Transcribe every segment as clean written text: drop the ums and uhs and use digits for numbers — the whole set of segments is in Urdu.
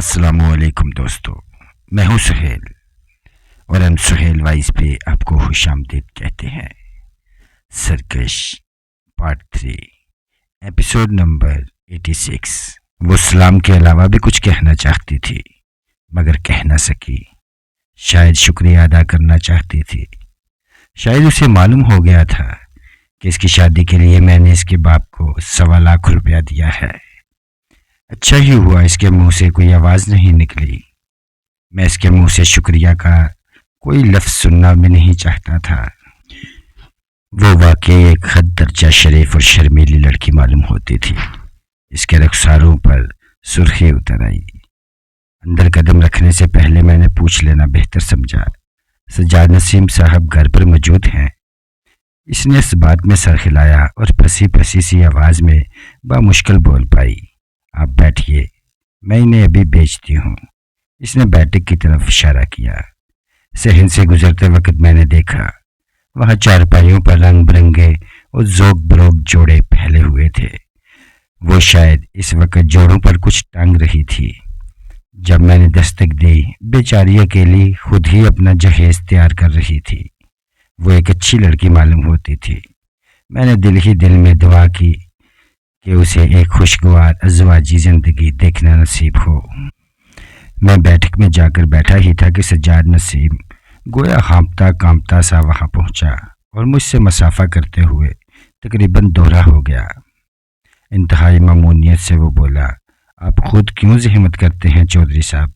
السلام علیکم دوستو، میں ہوں سہیل اور ہم سہیل وائز پہ آپ کو خوش آمدید کہتے ہیں۔ سرکش پارٹ 3 ایپیسوڈ نمبر 86۔ وہ سلام کے علاوہ بھی کچھ کہنا چاہتی تھی مگر کہہ نہ سکی۔ شاید شکریہ ادا کرنا چاہتی تھی، شاید اسے معلوم ہو گیا تھا کہ اس کی شادی کے لیے میں نے اس کے باپ کو 1.25 لاکھ روپیہ دیا ہے۔ اچھا ہی ہوا اس کے منہ سے کوئی آواز نہیں نکلی۔ میں اس کے منہ سے شکریہ کا کوئی لفظ سننا بھی نہیں چاہتا تھا۔ وہ واقعی ایک حد درجہ شریف اور شرمیلی لڑکی معلوم ہوتی تھی۔ اس کے رخساروں پر سرخی اتر آئی۔ اندر قدم رکھنے سے پہلے میں نے پوچھ لینا بہتر سمجھا، سجاد نسیم صاحب گھر پر موجود ہیں؟ اس نے اس بات میں سر ہلایا اور پھنسی پھنسی سی آواز میں بامشکل بول پائی، آپ بیٹھیے، میں انہیں ابھی بیچتی ہوں۔ اس نے بیٹھک کی طرف اشارہ کیا۔ صحن سے گزرتے وقت میں نے دیکھا وہاں چارپائیوں پر رنگ برنگے اور ذوق بروق جوڑے پھیلے ہوئے تھے۔ وہ شاید اس وقت جوڑوں پر کچھ ٹانگ رہی تھی۔ جب میں نے دستک دی، بیچاری اکیلی خود ہی اپنا جہیز تیار کر رہی تھی۔ وہ ایک اچھی لڑکی معلوم ہوتی تھی۔ میں نے دل ہی دل میں دعا کی کہ اسے ایک خوشگوار ازواجی زندگی دیکھنا نصیب ہو۔ میں بیٹھک میں جا کر بیٹھا ہی تھا کہ سجاد نسیم گویا ہانپتا کانپتا سا وہاں پہنچا اور مجھ سے مسافہ کرتے ہوئے تقریباً دوہرا ہو گیا۔ انتہائی ممنونیت سے وہ بولا، آپ خود کیوں زحمت کرتے ہیں چودھری صاحب؟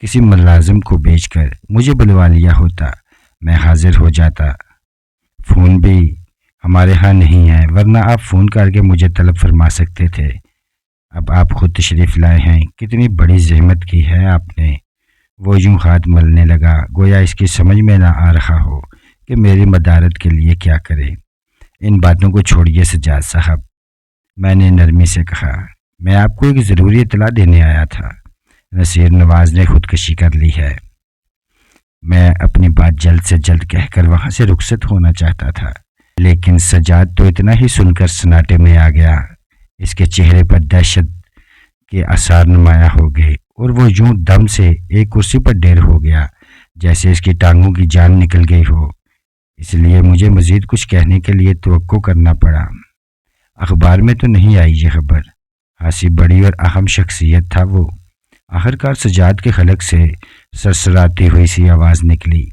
کسی ملازم کو بیچ کر مجھے بلوا لیا ہوتا، میں حاضر ہو جاتا۔ فون بھی ہمارے ہاں نہیں ہے، ورنہ آپ فون کر کے مجھے طلب فرما سکتے تھے۔ اب آپ خود تشریف لائے ہیں، کتنی بڑی زحمت کی ہے آپ نے۔ وہ یوں ہاتھ ملنے لگا گویا اس کی سمجھ میں نہ آ رہا ہو کہ میری مدارت کے لیے کیا کرے۔ ان باتوں کو چھوڑیے سجاد صاحب، میں نے نرمی سے کہا، میں آپ کو ایک ضروری اطلاع دینے آیا تھا، نصیر نواز نے خودکشی کر لی ہے۔ میں اپنی بات جلد سے جلد کہہ کر وہاں سے رخصت ہونا چاہتا تھا، لیکن سجاد تو اتنا ہی سن کر سناٹے میں آ گیا۔ اس کے چہرے پر دہشت کے آثار نمایاں ہو گئے اور وہ یوں دم سے ایک کرسی پر ڈیر ہو گیا جیسے اس کی ٹانگوں کی جان نکل گئی ہو۔ اس لیے مجھے مزید کچھ کہنے کے لیے توقع کرنا پڑا۔ اخبار میں تو نہیں آئی یہ خبر، خاصی بڑی اور اہم شخصیت تھا وہ۔ آخرکار سجاد کے حلق سے سرسراتی ہوئی سی آواز نکلی،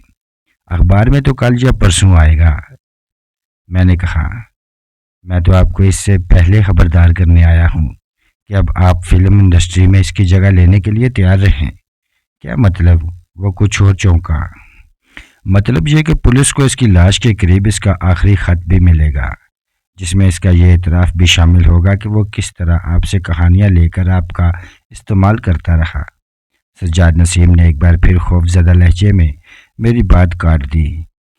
اخبار میں تو کل یا پرسوں آئے گا۔ میں نے کہا، میں تو آپ کو اس سے پہلے خبردار کرنے آیا ہوں کہ اب آپ فلم انڈسٹری میں اس کی جگہ لینے کے لیے تیار رہیں۔ کیا مطلب؟ وہ کچھ اور چونکا۔ مطلب یہ کہ پولیس کو اس کی لاش کے قریب اس کا آخری خط بھی ملے گا، جس میں اس کا یہ اعتراف بھی شامل ہوگا کہ وہ کس طرح آپ سے کہانیاں لے کر آپ کا استعمال کرتا رہا۔ سجاد نسیم نے ایک بار پھر خوف زدہ لہجے میں میری بات کاٹ دی،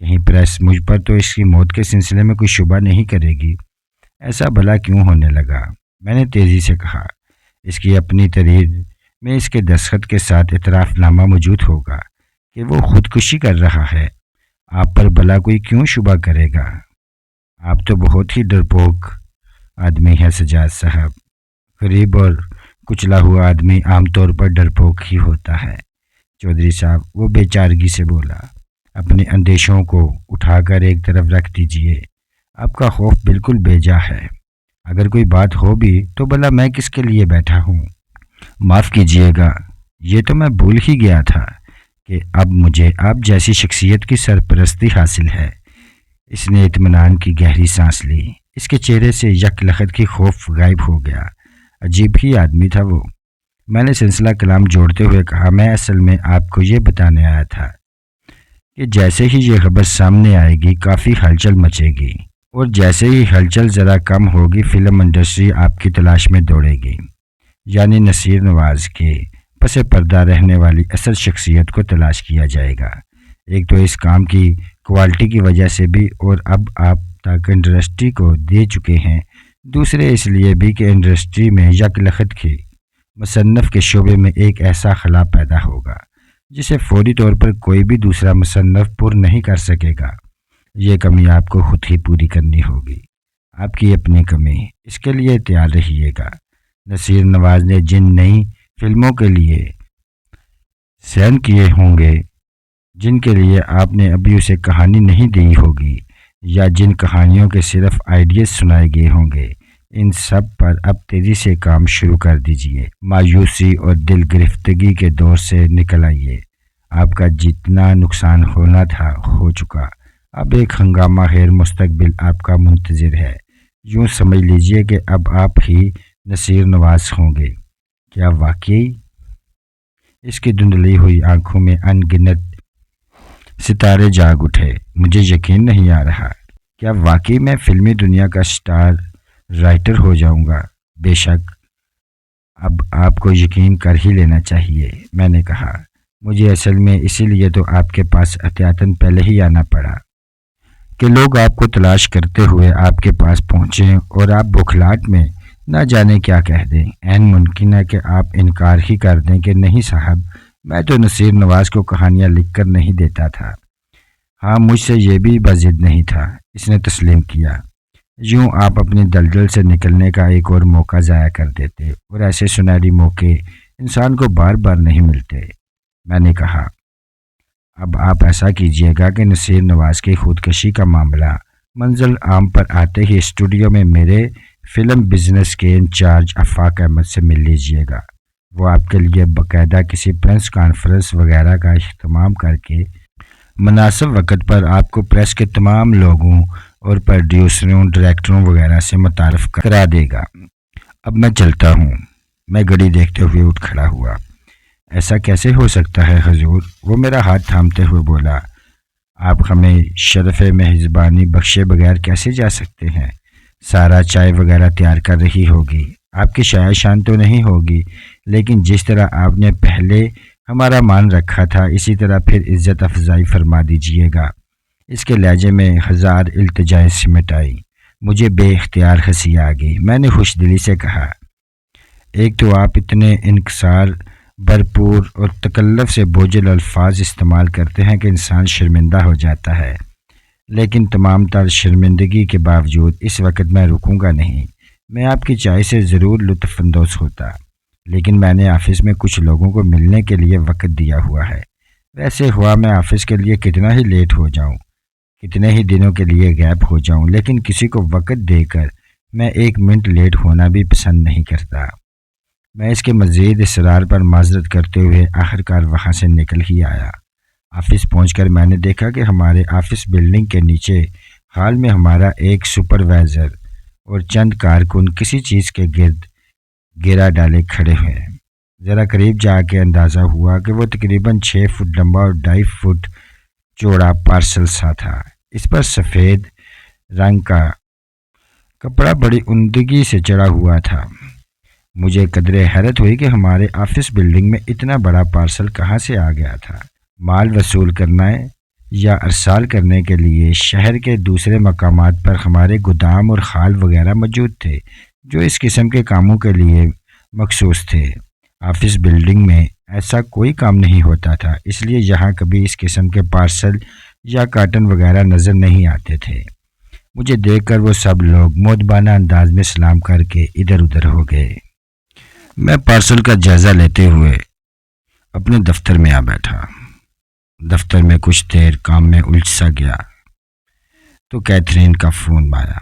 کہیں پریس مجھ پر تو اس کی موت کے سلسلے میں کوئی شبہ نہیں کرے گی؟ ایسا بھلا کیوں ہونے لگا؟ میں نے تیزی سے کہا، اس کی اپنی تحریر میں اس کے دستخط کے ساتھ اعتراف نامہ موجود ہوگا کہ وہ خودکشی کر رہا ہے، آپ پر بھلا کوئی کیوں شبہ کرے گا؟ آپ تو بہت ہی ڈرپوک آدمی ہیں سجاد صاحب۔ غریب اور کچلا ہوا آدمی عام طور پر ڈرپوک ہی ہوتا ہے چودھری صاحب، وہ بے چارگی سے بولا۔ اپنے اندیشوں کو اٹھا کر ایک طرف رکھ دیجئے، آپ کا خوف بالکل بیجا ہے۔ اگر کوئی بات ہو بھی تو بھلا میں کس کے لیے بیٹھا ہوں؟ معاف کیجئے گا، یہ تو میں بھول ہی گیا تھا کہ اب مجھے آپ جیسی شخصیت کی سرپرستی حاصل ہے۔ اس نے اطمینان کی گہری سانس لی، اس کے چہرے سے یک لخت کی خوف غائب ہو گیا۔ عجیب ہی آدمی تھا وہ۔ میں نے سلسلہ کلام جوڑتے ہوئے کہا، میں اصل میں آپ کو یہ بتانے آیا تھا کہ جیسے ہی یہ خبر سامنے آئے گی کافی ہلچل مچے گی، اور جیسے ہی ہلچل ذرا کم ہوگی فلم انڈسٹری آپ کی تلاش میں دوڑے گی، یعنی نصیر نواز کے پس پردہ رہنے والی اصل شخصیت کو تلاش کیا جائے گا۔ ایک تو اس کام کی کوالٹی کی وجہ سے بھی، اور اب آپ تک انڈسٹری کو دے چکے ہیں، دوسرے اس لیے بھی کہ انڈسٹری میں یک لخت کی مصنف کے شعبے میں ایک ایسا خلا پیدا ہوگا جسے فوری طور پر کوئی بھی دوسرا مصنف پر نہیں کر سکے گا۔ یہ کمی آپ کو خود ہی پوری کرنی ہوگی، آپ کی اپنی کمی، اس کے لیے تیار رہیے گا۔ نصیر نواز نے جن نئی فلموں کے لیے سین کیے ہوں گے جن کے لیے آپ نے ابھی اسے کہانی نہیں دی ہوگی، یا جن کہانیوں کے صرف آئیڈیاز سنائے گئے ہوں گے، ان سب پر اب تیزی سے کام شروع کر دیجئے۔ مایوسی اور دل گرفتگی کے دور سے نکل آئیے۔ آپ کا جتنا نقصان ہونا تھا ہو چکا، اب ایک ہنگامہ خیر مستقبل آپ کا منتظر ہے۔ یوں سمجھ لیجئے کہ اب آپ ہی نصیر نواز ہوں گے۔ کیا واقعی؟ اس کی دھندلی ہوئی آنکھوں میں ان گنت ستارے جاگ اٹھے۔ مجھے یقین نہیں آ رہا۔ کیا واقعی میں فلمی دنیا کا سٹار رائٹر ہو جاؤں گا؟ بے شک، اب آپ کو یقین کر ہی لینا چاہیے، میں نے کہا۔ مجھے اصل میں اسی لیے تو آپ کے پاس احتیاطاً پہلے ہی آنا پڑا کہ لوگ آپ کو تلاش کرتے ہوئے آپ کے پاس پہنچیں اور آپ بوکھلاہٹ میں نہ جانے کیا کہہ دیں۔ عین ممکن ہے کہ آپ انکار ہی کر دیں کہ نہیں صاحب، میں تو نصیر نواز کو کہانیاں لکھ کر نہیں دیتا تھا۔ ہاں، مجھ سے یہ بھی بضد نہیں تھا، اس نے تسلیم کیا۔ یوں آپ اپنی دلدل سے نکلنے کا ایک اور موقع ضائع کر دیتے، اور ایسے سنہری موقع انسان کو بار بار نہیں ملتے۔ میں نے کہا، اب آپ ایسا کیجئے گا کہ نصیر نواز کی خودکشی کا معاملہ منزل عام پر آتے ہی اسٹوڈیو میں میرے فلم بزنس کے انچارج آفاق احمد سے مل لیجئے گا۔ وہ آپ کے لیے باقاعدہ کسی پریس کانفرنس وغیرہ کا اہتمام کر کے مناسب وقت پر آپ کو پریس کے تمام لوگوں اور پروڈیوسروں، ڈائریکٹروں وغیرہ سے متعارف کرا دے گا۔ اب میں چلتا ہوں۔ میں گھڑی دیکھتے ہوئے اٹھ کھڑا ہوا۔ ایسا کیسے ہو سکتا ہے حضور؟ وہ میرا ہاتھ تھامتے ہوئے بولا۔ آپ ہمیں شرف میزبانی بخشے بغیر کیسے جا سکتے ہیں؟ سارا چائے وغیرہ تیار کر رہی ہوگی، آپ کی شائع شان تو نہیں ہوگی، لیکن جس طرح آپ نے پہلے ہمارا مان رکھا تھا اسی طرح پھر عزت افزائی فرما دیجئے گا۔ اس کے لہجے میں ہزار التجائیں سمٹ آئی۔ مجھے بے اختیار ہنسی آ گئی۔ میں نے خوش دلی سے کہا، ایک تو آپ اتنے انکسار بھرپور اور تکلف سے بوجھل الفاظ استعمال کرتے ہیں کہ انسان شرمندہ ہو جاتا ہے، لیکن تمام تر شرمندگی کے باوجود اس وقت میں رکوں گا نہیں۔ میں آپ کی چائے سے ضرور لطف اندوز ہوتا، لیکن میں نے آفس میں کچھ لوگوں کو ملنے کے لیے وقت دیا ہوا ہے۔ ویسے ہوا میں آفس کے لیے کتنا ہی لیٹ ہو جاؤں، کتنے ہی دنوں کے لیے غائب ہو جاؤں، لیکن کسی کو وقت دے کر میں ایک منٹ لیٹ ہونا بھی پسند نہیں کرتا۔ میں اس کے مزید اصرار پر معذرت کرتے ہوئے آخرکار وہاں سے نکل ہی آیا۔ آفس پہنچ کر میں نے دیکھا کہ ہمارے آفس بلڈنگ کے نیچے ہال میں ہمارا ایک سپروائزر اور چند کارکن کسی چیز کے گرد گھیرا ڈالے کھڑے ہوئے۔ ذرا قریب جا کے اندازہ ہوا کہ وہ تقریباً 6 فٹ لمبا اور 2.5 فٹ چوڑا پارسل سا تھا۔ اس پر سفید رنگ کا کپڑا بڑی عمدگی سے چڑھا ہوا تھا۔ مجھے قدرے حیرت ہوئی کہ ہمارے آفس بلڈنگ میں اتنا بڑا پارسل کہاں سے آ گیا تھا۔ مال وصول کرنا یا ارسال کرنے کے لیے شہر کے دوسرے مقامات پر ہمارے گودام اور خال وغیرہ موجود تھے جو اس قسم کے کاموں کے لیے مخصوص تھے۔ آفس بلڈنگ میں ایسا کوئی کام نہیں ہوتا تھا، اس لیے یہاں کبھی اس قسم کے پارسل یا کارٹن وغیرہ نظر نہیں آتے تھے۔ مجھے دیکھ کر وہ سب لوگ مؤدبانہ انداز میں سلام کر کے ادھر ادھر ہو گئے۔ میں پارسل کا جائزہ لیتے ہوئے اپنے دفتر میں آ بیٹھا۔ دفتر میں کچھ دیر کام میں الجھ سا گیا تو کیتھرین کا فون آیا۔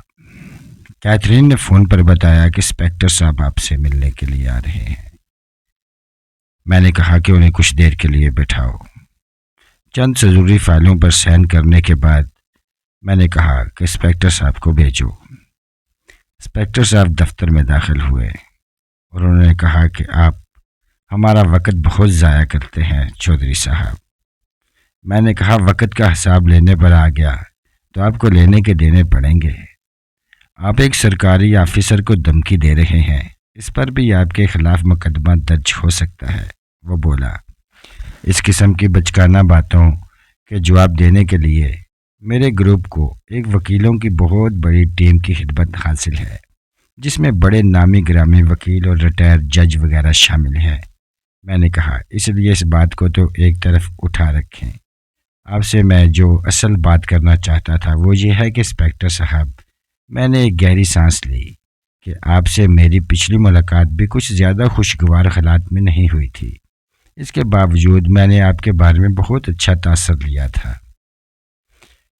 کیتھرین نے فون پر بتایا کہ انسپکٹر صاحب آپ سے ملنے کے لیے آ رہے ہیں۔ میں نے کہا کہ انہیں کچھ دیر کے لیے بٹھاؤ۔ چند ضروری فائلوں پر سائن کرنے کے بعد میں نے کہا کہ انسپکٹر صاحب کو بھیجو۔ انسپکٹر صاحب دفتر میں داخل ہوئے اور انہوں نے کہا کہ آپ ہمارا وقت بہت ضائع کرتے ہیں چودھری صاحب۔ میں نے کہا وقت کا حساب لینے پر آ گیا تو آپ کو لینے کے دینے پڑیں گے۔ آپ ایک سرکاری آفیسر کو دھمکی دے رہے ہیں، اس پر بھی آپ کے خلاف مقدمہ درج ہو سکتا ہے، وہ بولا۔ اس قسم کی بچکانہ باتوں کے جواب دینے کے لیے میرے گروپ کو ایک وکیلوں کی بہت بڑی ٹیم کی خدمت حاصل ہے، جس میں بڑے نامی گرامی وکیل اور ریٹائر جج وغیرہ شامل ہیں۔ میں نے کہا اس لیے اس بات کو تو ایک طرف اٹھا رکھیں، آپ سے میں جو اصل بات کرنا چاہتا تھا وہ یہ ہے کہ انسپکٹر صاحب، میں نے ایک گہری سانس لی کہ آپ سے میری پچھلی ملاقات بھی کچھ زیادہ خوشگوار حالات میں نہیں ہوئی تھی۔ اس کے باوجود میں نے آپ کے بارے میں بہت اچھا تاثر لیا تھا۔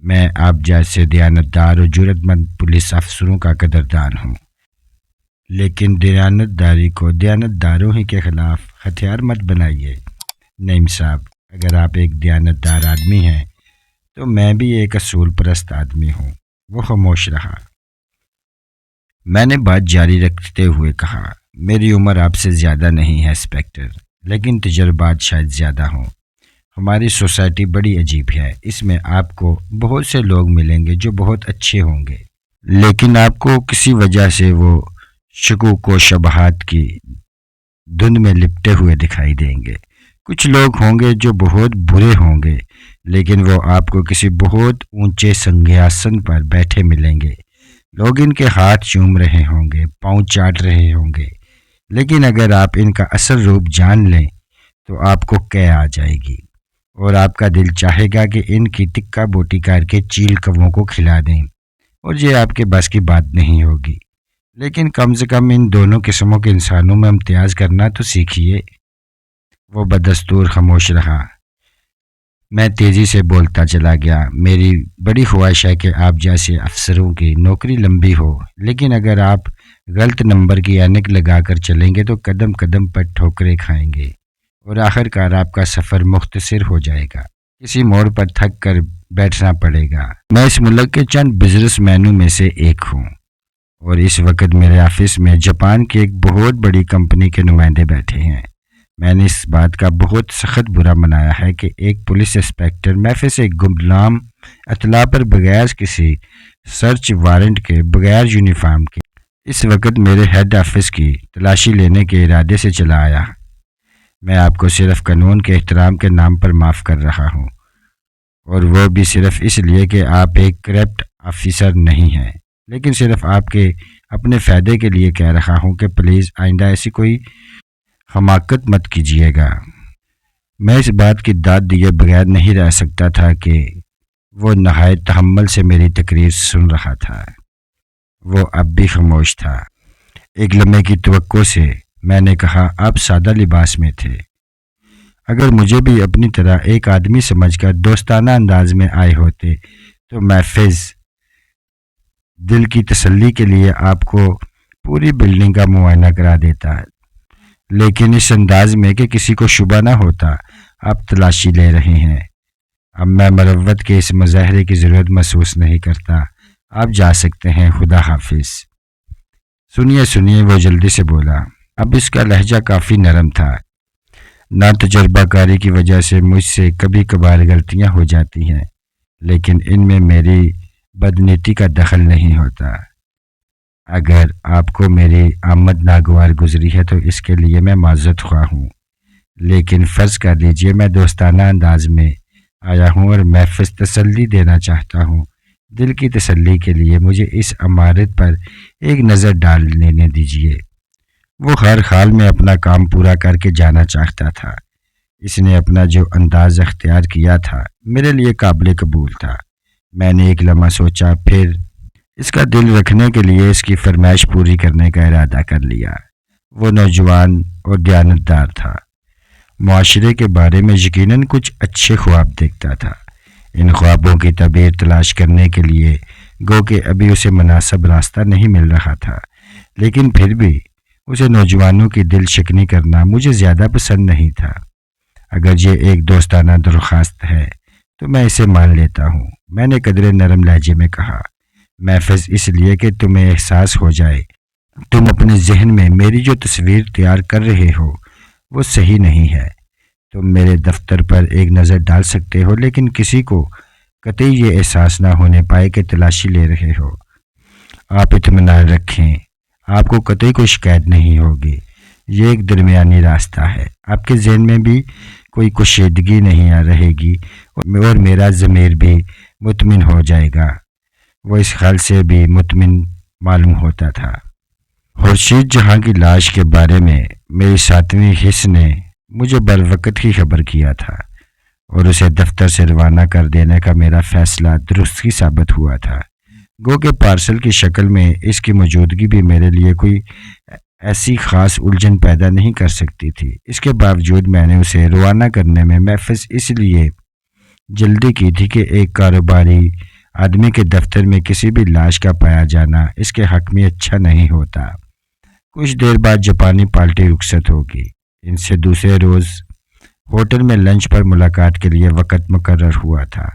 میں آپ جیسے دیانتدار اور جرأت مند پولیس افسروں کا قدردان ہوں، لیکن دیانتداری کو دیانتداروں ہی کے خلاف ہتھیار مت بنائیے۔ نعیم صاحب، اگر آپ ایک دیانتدار آدمی ہیں تو میں بھی ایک اصول پرست آدمی ہوں۔ وہ خاموش رہا۔ میں نے بات جاری رکھتے ہوئے کہا، میری عمر آپ سے زیادہ نہیں ہے انسپکٹر، لیکن تجربات شاید زیادہ ہوں۔ ہماری سوسائٹی بڑی عجیب ہے، اس میں آپ کو بہت سے لوگ ملیں گے جو بہت اچھے ہوں گے، لیکن آپ کو کسی وجہ سے وہ شکوک و شبہات کی دھند میں لپٹے ہوئے دکھائی دیں گے۔ کچھ لوگ ہوں گے جو بہت برے ہوں گے، لیکن وہ آپ کو کسی بہت اونچے سنگھاسن پر بیٹھے ملیں گے۔ لوگ ان کے ہاتھ چوم رہے ہوں گے، پاؤں چاٹ رہے ہوں گے، لیکن اگر آپ ان کا اصل روپ جان لیں تو آپ کو قے آ جائے گی اور آپ کا دل چاہے گا کہ ان کی ٹکا بوٹی کر کے چیل کووں کو کھلا دیں، اور یہ آپ کے بس کی بات نہیں ہوگی۔ لیکن کم سے کم ان دونوں قسموں کے انسانوں میں امتیاز کرنا تو سیکھیے۔ وہ بدستور خاموش رہا۔ میں تیزی سے بولتا چلا گیا، میری بڑی خواہش ہے کہ آپ جیسے افسروں کی نوکری لمبی ہو، لیکن اگر آپ غلط نمبر کی اینک لگا کر چلیں گے تو قدم قدم پر ٹھوکریں کھائیں گے اور آخر کار آپ کا سفر مختصر ہو جائے گا، کسی موڑ پر تھک کر بیٹھنا پڑے گا۔ میں اس ملک کے چند بزنس مینوں میں سے ایک ہوں، اور اس وقت میرے آفس میں جاپان کی ایک بہت بڑی کمپنی کے نمائندے بیٹھے ہیں۔ میں نے اس بات کا بہت سخت برا منایا ہے کہ ایک پولیس انسپکٹر محض سے گمنام اطلاع پر بغیر کسی سرچ وارنٹ کے، بغیر یونیفارم کے، اس وقت میرے ہیڈ آفس کی تلاشی لینے کے ارادے سے چلا آیا۔ میں آپ کو صرف قانون کے احترام کے نام پر معاف کر رہا ہوں، اور وہ بھی صرف اس لیے کہ آپ ایک کرپٹ آفیسر نہیں ہیں، لیکن صرف آپ کے اپنے فائدے کے لیے کہہ رہا ہوں کہ پلیز آئندہ ایسی کوئی حماقت مت کیجیے گا۔ میں اس بات کی داد دیے بغیر نہیں رہ سکتا تھا کہ وہ نہایت تحمل سے میری تقریر سن رہا تھا۔ وہ اب بھی خاموش تھا۔ ایک لمحے کی توقع سے میں نے کہا، آپ سادہ لباس میں تھے۔ اگر مجھے بھی اپنی طرح ایک آدمی سمجھ کر دوستانہ انداز میں آئے ہوتے تو محض دل کی تسلی کے لیے آپ کو پوری بلڈنگ کا معائنہ کرا دیتا، لیکن اس انداز میں کہ کسی کو شبہ نہ ہوتا آپ تلاشی لے رہے ہیں۔ اب میں مروت کے اس مظاہرے کی ضرورت محسوس نہیں کرتا۔ آپ جا سکتے ہیں، خدا حافظ۔ سنیے، وہ جلدی سے بولا۔ اب اس کا لہجہ کافی نرم تھا۔ نا تجربہ کاری کی وجہ سے مجھ سے کبھی کبھار غلطیاں ہو جاتی ہیں، لیکن ان میں میری بدنیتی کا دخل نہیں ہوتا۔ اگر آپ کو میری آمد ناگوار گزری ہے تو اس کے لیے میں معذرت خواہ ہوں، لیکن فرض کر لیجئے میں دوستانہ انداز میں آیا ہوں اور محض تسلی دینا چاہتا ہوں۔ دل کی تسلی کے لیے مجھے اس عمارت پر ایک نظر ڈال لینے دیجیے۔ وہ ہر حال میں اپنا کام پورا کر کے جانا چاہتا تھا۔ اس نے اپنا جو انداز اختیار کیا تھا میرے لیے قابل قبول تھا۔ میں نے ایک لمحہ سوچا، پھر اس کا دل رکھنے کے لیے اس کی فرمائش پوری کرنے کا ارادہ کر لیا۔ وہ نوجوان اور دیانتدار تھا، معاشرے کے بارے میں یقیناً کچھ اچھے خواب دیکھتا تھا۔ ان خوابوں کی تعبیر تلاش کرنے کے لیے گو کہ ابھی اسے مناسب راستہ نہیں مل رہا تھا، لیکن پھر بھی اسے نوجوانوں کی دل شکنی کرنا مجھے زیادہ پسند نہیں تھا۔ اگر یہ ایک دوستانہ درخواست ہے تو میں اسے مان لیتا ہوں، میں نے قدرے نرم لہجے میں کہا، محض اس لیے کہ تمہیں احساس ہو جائے تم اپنے ذہن میں میری جو تصویر تیار کر رہے ہو وہ صحیح نہیں ہے۔ تم میرے دفتر پر ایک نظر ڈال سکتے ہو، لیکن کسی کو قطعی یہ احساس نہ ہونے پائے کہ تلاشی لے رہے ہو۔ آپ اطمینان رکھیں، آپ کو قطعی کوئی شکایت نہیں ہوگی۔ یہ ایک درمیانی راستہ ہے، آپ کے ذہن میں بھی کوئی کشیدگی نہیں رہے گی اور میرا ضمیر بھی مطمئن ہو جائے گا۔ وہ اس خیال سے بھی مطمئن معلوم ہوتا تھا۔ خورشید جہاں کی لاش کے بارے میں میری 7ویں حص نے مجھے بروقت ہی خبر کیا تھا، اور اسے دفتر سے روانہ کر دینے کا میرا فیصلہ درست ہی ثابت ہوا تھا۔ گو کہ پارسل کی شکل میں اس کی موجودگی بھی میرے لیے کوئی ایسی خاص الجھن پیدا نہیں کر سکتی تھی۔ اس کے باوجود میں نے اسے روانہ کرنے میں محض اس لیے جلدی کی تھی کہ ایک کاروباری آدمی کے دفتر میں کسی بھی لاش کا پایا جانا اس کے حق میں اچھا نہیں ہوتا۔ کچھ دیر بعد جاپانی پارٹی رخصت ہوگی۔ ان سے دوسرے روز ہوٹل میں لنچ پر ملاقات کے لیے وقت مقرر ہوا تھا۔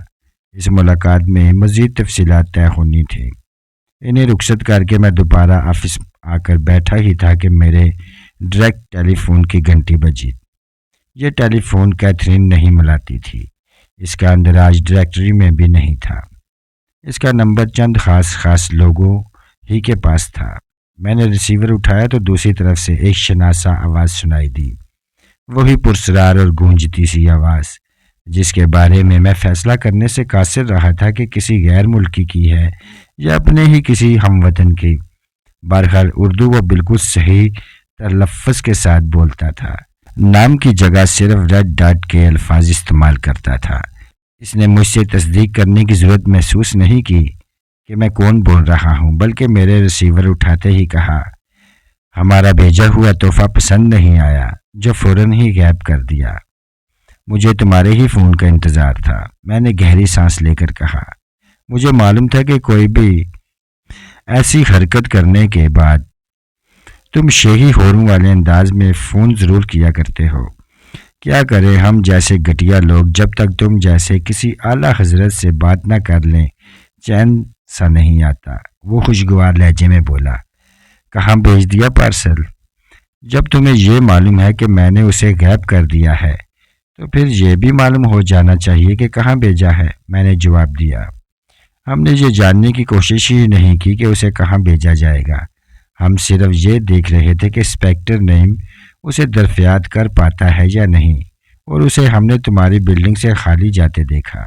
اس ملاقات میں مزید تفصیلات طے ہونی تھیں۔ انہیں رخصت کر کے میں دوبارہ آفس آ کر بیٹھا ہی تھا کہ میرے ڈائریکٹ ٹیلی فون کی گھنٹی بجی۔ یہ ٹیلی فون کیتھرین نہیں ملاتی تھی۔ اس کا اندراج ڈائریکٹری میں بھی نہیں تھا۔ اس کا نمبر چند خاص لوگوں ہی کے پاس تھا۔ میں نے ریسیور اٹھایا تو دوسری طرف سے ایک شناسا آواز سنائی دی، وہی پرسرار اور گونجتی سی آواز جس کے بارے میں فیصلہ کرنے سے قاصر رہا تھا کہ کسی غیر ملکی کی ہے یا اپنے ہی کسی ہم وطن کی۔ بہرحال اردو وہ بالکل صحیح تلفظ کے ساتھ بولتا تھا، نام کی جگہ صرف ریڈ ڈاٹ کے الفاظ استعمال کرتا تھا۔ اس نے مجھ سے تصدیق کرنے کی ضرورت محسوس نہیں کی کہ میں کون بول رہا ہوں، بلکہ میرے ریسیور اٹھاتے ہی کہا، ہمارا بھیجا ہوا تحفہ پسند نہیں آیا، جو فوراً ہی غائب کر دیا۔ مجھے تمہارے ہی فون کا انتظار تھا، میں نے گہری سانس لے کر کہا۔ مجھے معلوم تھا کہ کوئی بھی ایسی حرکت کرنے کے بعد تم شیخی ہوروں والے انداز میں فون ضرور کیا کرتے ہو۔ کیا کریں ہم جیسے گھٹیا لوگ، جب تک تم جیسے کسی اعلیٰ حضرت سے بات نہ کر لیں چین سا نہیں آتا۔ وہ خوشگوار لہجے میں بولا، کہاں بھیج دیا پارسل؟ جب تمہیں یہ معلوم ہے کہ میں نے اسے غائب کر دیا ہے تو پھر یہ بھی معلوم ہو جانا چاہیے کہ کہاں بھیجا ہے، میں نے جواب دیا۔ ہم نے یہ جاننے کی کوشش ہی نہیں کی کہ اسے کہاں بھیجا جائے گا۔ ہم صرف یہ دیکھ رہے تھے کہ انسپکٹر نعیم اسے دریافت کر پاتا ہے یا نہیں، اور اسے ہم نے تمہاری بلڈنگ سے خالی جاتے دیکھا۔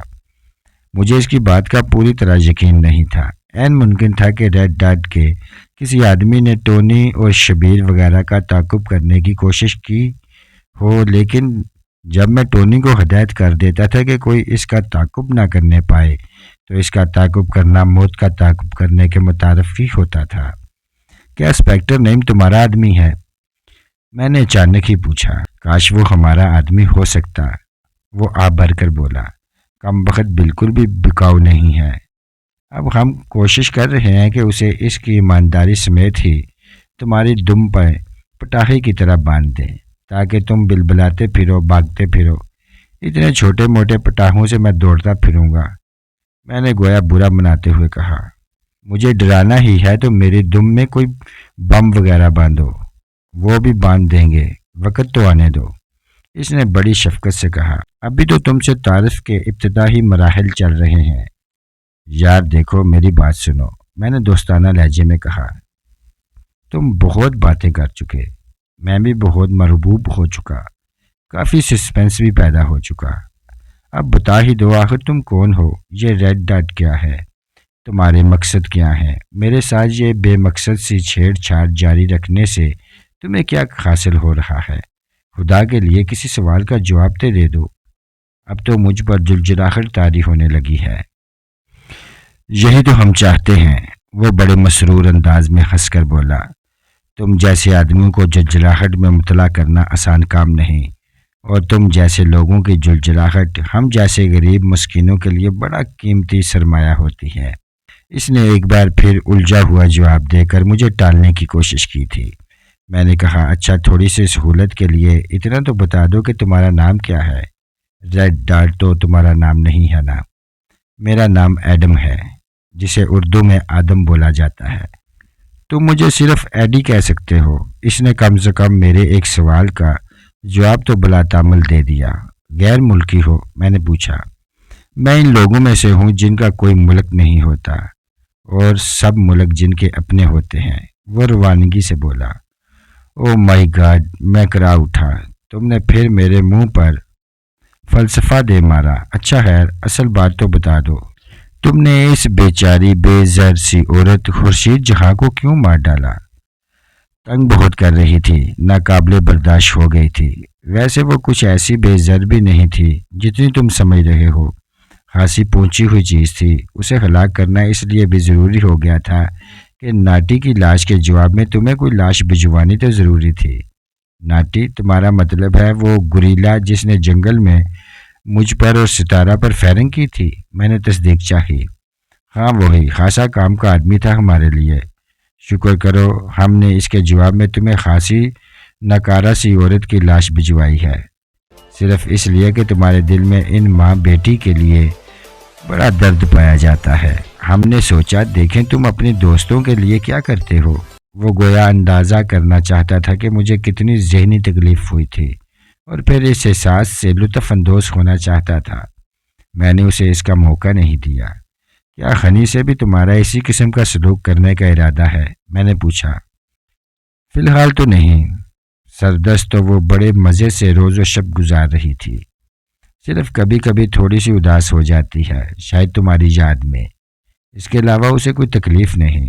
مجھے اس کی بات کا پوری طرح یقین نہیں تھا۔ عین ممکن تھا کہ ریڈ ڈاٹ کے کسی آدمی نے ٹونی اور شبیر وغیرہ کا تعاقب کرنے کی کوشش کی ہو، لیکن جب میں ٹونی کو ہدایت کر دیتا تھا کہ کوئی اس کا تعاقب نہ کرنے پائے تو اس کا تعاقب کرنا موت کا تعاقب کرنے کے مترادف ہی ہوتا تھا۔ کیا انسپکٹر نعیم تمہارا آدمی ہے؟ میں نے اچانک ہی پوچھا۔ کاش وہ ہمارا آدمی ہو سکتا، وہ آپ بھر کر بولا۔ کمبخت بالکل بھی بکاؤ نہیں ہے۔ اب ہم کوشش کر رہے ہیں کہ اسے اس کی ایمانداری سمیت ہی تمہاری دم پر پٹاخے کی طرح باندھ دیں تاکہ تم بلبلاتے پھرو، بھاگتے پھرو۔ اتنے چھوٹے موٹے پٹاخوں سے میں دوڑتا پھروں گا، میں نے گویا برا مناتے ہوئے کہا۔ مجھے ڈرانا ہی ہے تو میری دم میں کوئی بم وغیرہ باندھو، وہ بھی باندھ دیں گے، وقت تو آنے دو، اس نے بڑی شفقت سے کہا۔ ابھی تو تم سے تعارف کے ابتدائی مراحل چل رہے ہیں۔ یار دیکھو میری بات سنو، میں نے دوستانہ لہجے میں کہا۔ تم بہت باتیں کر چکے، میں بھی بہت مربوب ہو چکا، کافی سسپینس بھی پیدا ہو چکا۔ اب بتا ہی دو آخر تم کون ہو، یہ ریڈ ڈاٹ کیا ہے، تمہارے مقصد کیا ہیں، میرے ساتھ یہ بے مقصد سی چھیڑ چھاڑ جاری رکھنے سے تمہیں کیا حاصل ہو رہا ہے؟ خدا کے لیے کسی سوال کا جواب تو دے دو۔ اب تو مجھ پر جلجلاہٹ طاری ہونے لگی ہے۔ یہی تو ہم چاہتے ہیں، وہ بڑے مسرور انداز میں ہنس کر بولا۔ تم جیسے آدمیوں کو جلجلاہٹ میں مبتلا کرنا آسان کام نہیں، اور تم جیسے لوگوں کی جلجلاہٹ ہم جیسے غریب مسکینوں کے لیے بڑا قیمتی سرمایہ ہوتی ہے۔ اس نے ایک بار پھر الجھا ہوا جواب دے کر مجھے ٹالنے کی کوشش کی تھی۔ میں نے کہا، اچھا تھوڑی سی سہولت کے لیے اتنا تو بتا دو کہ تمہارا نام کیا ہے؟ ریڈ ڈاٹ تو تمہارا نام نہیں ہے نا؟ میرا نام ایڈم ہے، جسے اردو میں آدم بولا جاتا ہے۔ تم مجھے صرف ایڈی کہہ سکتے ہو۔ اس نے کم سے کم میرے ایک سوال کا جواب تو بلا تعمل دے دیا۔ غیر ملکی ہو؟ میں نے پوچھا۔ میں ان لوگوں میں سے ہوں جن کا کوئی ملک نہیں ہوتا اور سب ملک جن کے اپنے ہوتے ہیں، وہ روانگی سے بولا۔ او مائی گاڈ، میں کرا اٹھا۔ تم نے پھر میرے منہ پر فلسفہ دے مارا۔ اچھا خیر، اصل بات تو بتا دو، تم نے اس بیچاری بے زر سی عورت خورشید جہاں کو کیوں مار ڈالا؟ تنگ بہت کر رہی تھی، ناقابل برداشت ہو گئی تھی۔ ویسے وہ کچھ ایسی بے زر بھی نہیں تھی جتنی تم سمجھ رہے ہو، خاصی پہنچی ہوئی چیز تھی۔ اسے ہلاک کرنا اس لیے بھی ضروری ہو گیا تھا کہ ناٹی کی لاش کے جواب میں تمہیں کوئی لاش بھجوانی تو ضروری تھی۔ ناٹی، تمہارا مطلب ہے وہ گوریلا جس نے جنگل میں مجھ پر اور ستارہ پر فائرنگ کی تھی؟ میں نے تصدیق چاہی۔ ہاں وہی، خاصا کام کا آدمی تھا ہمارے لیے۔ شکر کرو ہم نے اس کے جواب میں تمہیں خاصی ناکارہ سی عورت کی لاش بھجوائی ہے، صرف اس لیے کہ تمہارے دل میں ان ماں بیٹی کے لیے بڑا درد پایا جاتا ہے۔ ہم نے سوچا دیکھیں تم اپنے دوستوں کے لیے کیا کرتے ہو۔ وہ گویا اندازہ کرنا چاہتا تھا کہ مجھے کتنی ذہنی تکلیف ہوئی تھی اور پھر اس احساس سے لطف اندوز ہونا چاہتا تھا۔ میں نے اسے اس کا موقع نہیں دیا۔ کیا خنی سے بھی تمہارا اسی قسم کا سلوک کرنے کا ارادہ ہے؟ میں نے پوچھا۔ فی الحال تو نہیں، سردست تو وہ بڑے مزے سے روز و شب گزار رہی تھی، صرف کبھی کبھی تھوڑی سی اداس ہو جاتی ہے، شاید تمہاری یاد میں۔ اس کے علاوہ اسے کوئی تکلیف نہیں،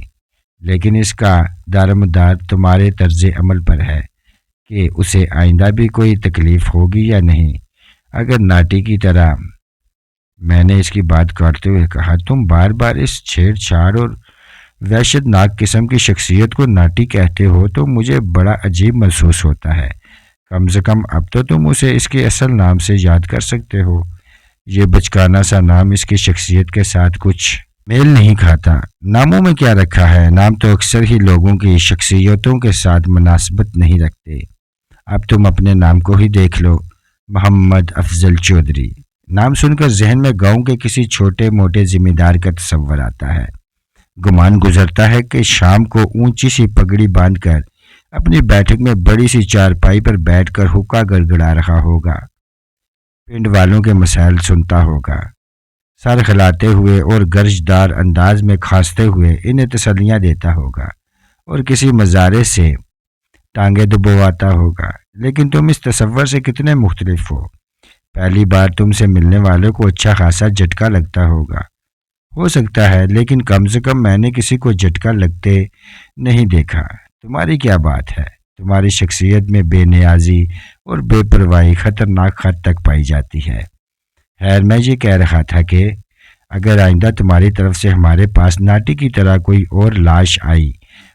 لیکن اس کا دارمدار تمہارے طرز عمل پر ہے کہ اسے آئندہ بھی کوئی تکلیف ہوگی یا نہیں۔ اگر ناٹی کی طرح، میں نے اس کی بات کاٹتے ہوئے کہا، تم بار بار اس چھیڑ چھاڑ اور وحشت ناک قسم کی شخصیت کو ناٹی کہتے ہو تو مجھے بڑا عجیب محسوس ہوتا ہے۔ کم سے کم اب تو تم اسے اس کے اصل نام سے یاد کر سکتے ہو۔ یہ بچکانہ سا نام اس کی شخصیت کے ساتھ کچھ میل نہیں کھاتا۔ ناموں میں کیا رکھا ہے، نام تو اکثر ہی لوگوں کی شخصیتوں کے ساتھ مناسبت نہیں رکھتے۔ اب تم اپنے نام کو ہی دیکھ لو، محمد افضل چودھری۔ نام سن کر ذہن میں گاؤں کے کسی چھوٹے موٹے ذمہ دار کا تصور آتا ہے۔ گمان گزرتا ہے کہ شام کو اونچی سی پگڑی باندھ کر اپنی بیٹھک میں بڑی سی چارپائی پر بیٹھ کر حقہ گڑگڑا رہا ہوگا، پنڈ والوں کے مسائل سنتا ہوگا، سر ہلاتے ہوئے اور گرجدار انداز میں کھانستے ہوئے انہیں تسلیاں دیتا ہوگا اور کسی مزارے سے ٹانگیں دبواتا ہوگا۔ لیکن تم اس تصور سے کتنے مختلف ہو۔ پہلی بار تم سے ملنے والوں کو اچھا خاصا جھٹکا لگتا ہوگا، ہو سکتا ہے، لیکن کم سے کم میں نے کسی کو جھٹکا لگتے نہیں دیکھا۔ تمہاری کیا بات ہے؟ تمہاری شخصیت میں بے نیازی اور بے پرواہی خطرناک حد تک پائی جاتی ہے۔ خیر، میں یہ کہہ رہا تھا کہ اگر آئندہ تمہاری طرف سے ہمارے پاس ناٹی کی طرح کوئی اور لاش آئی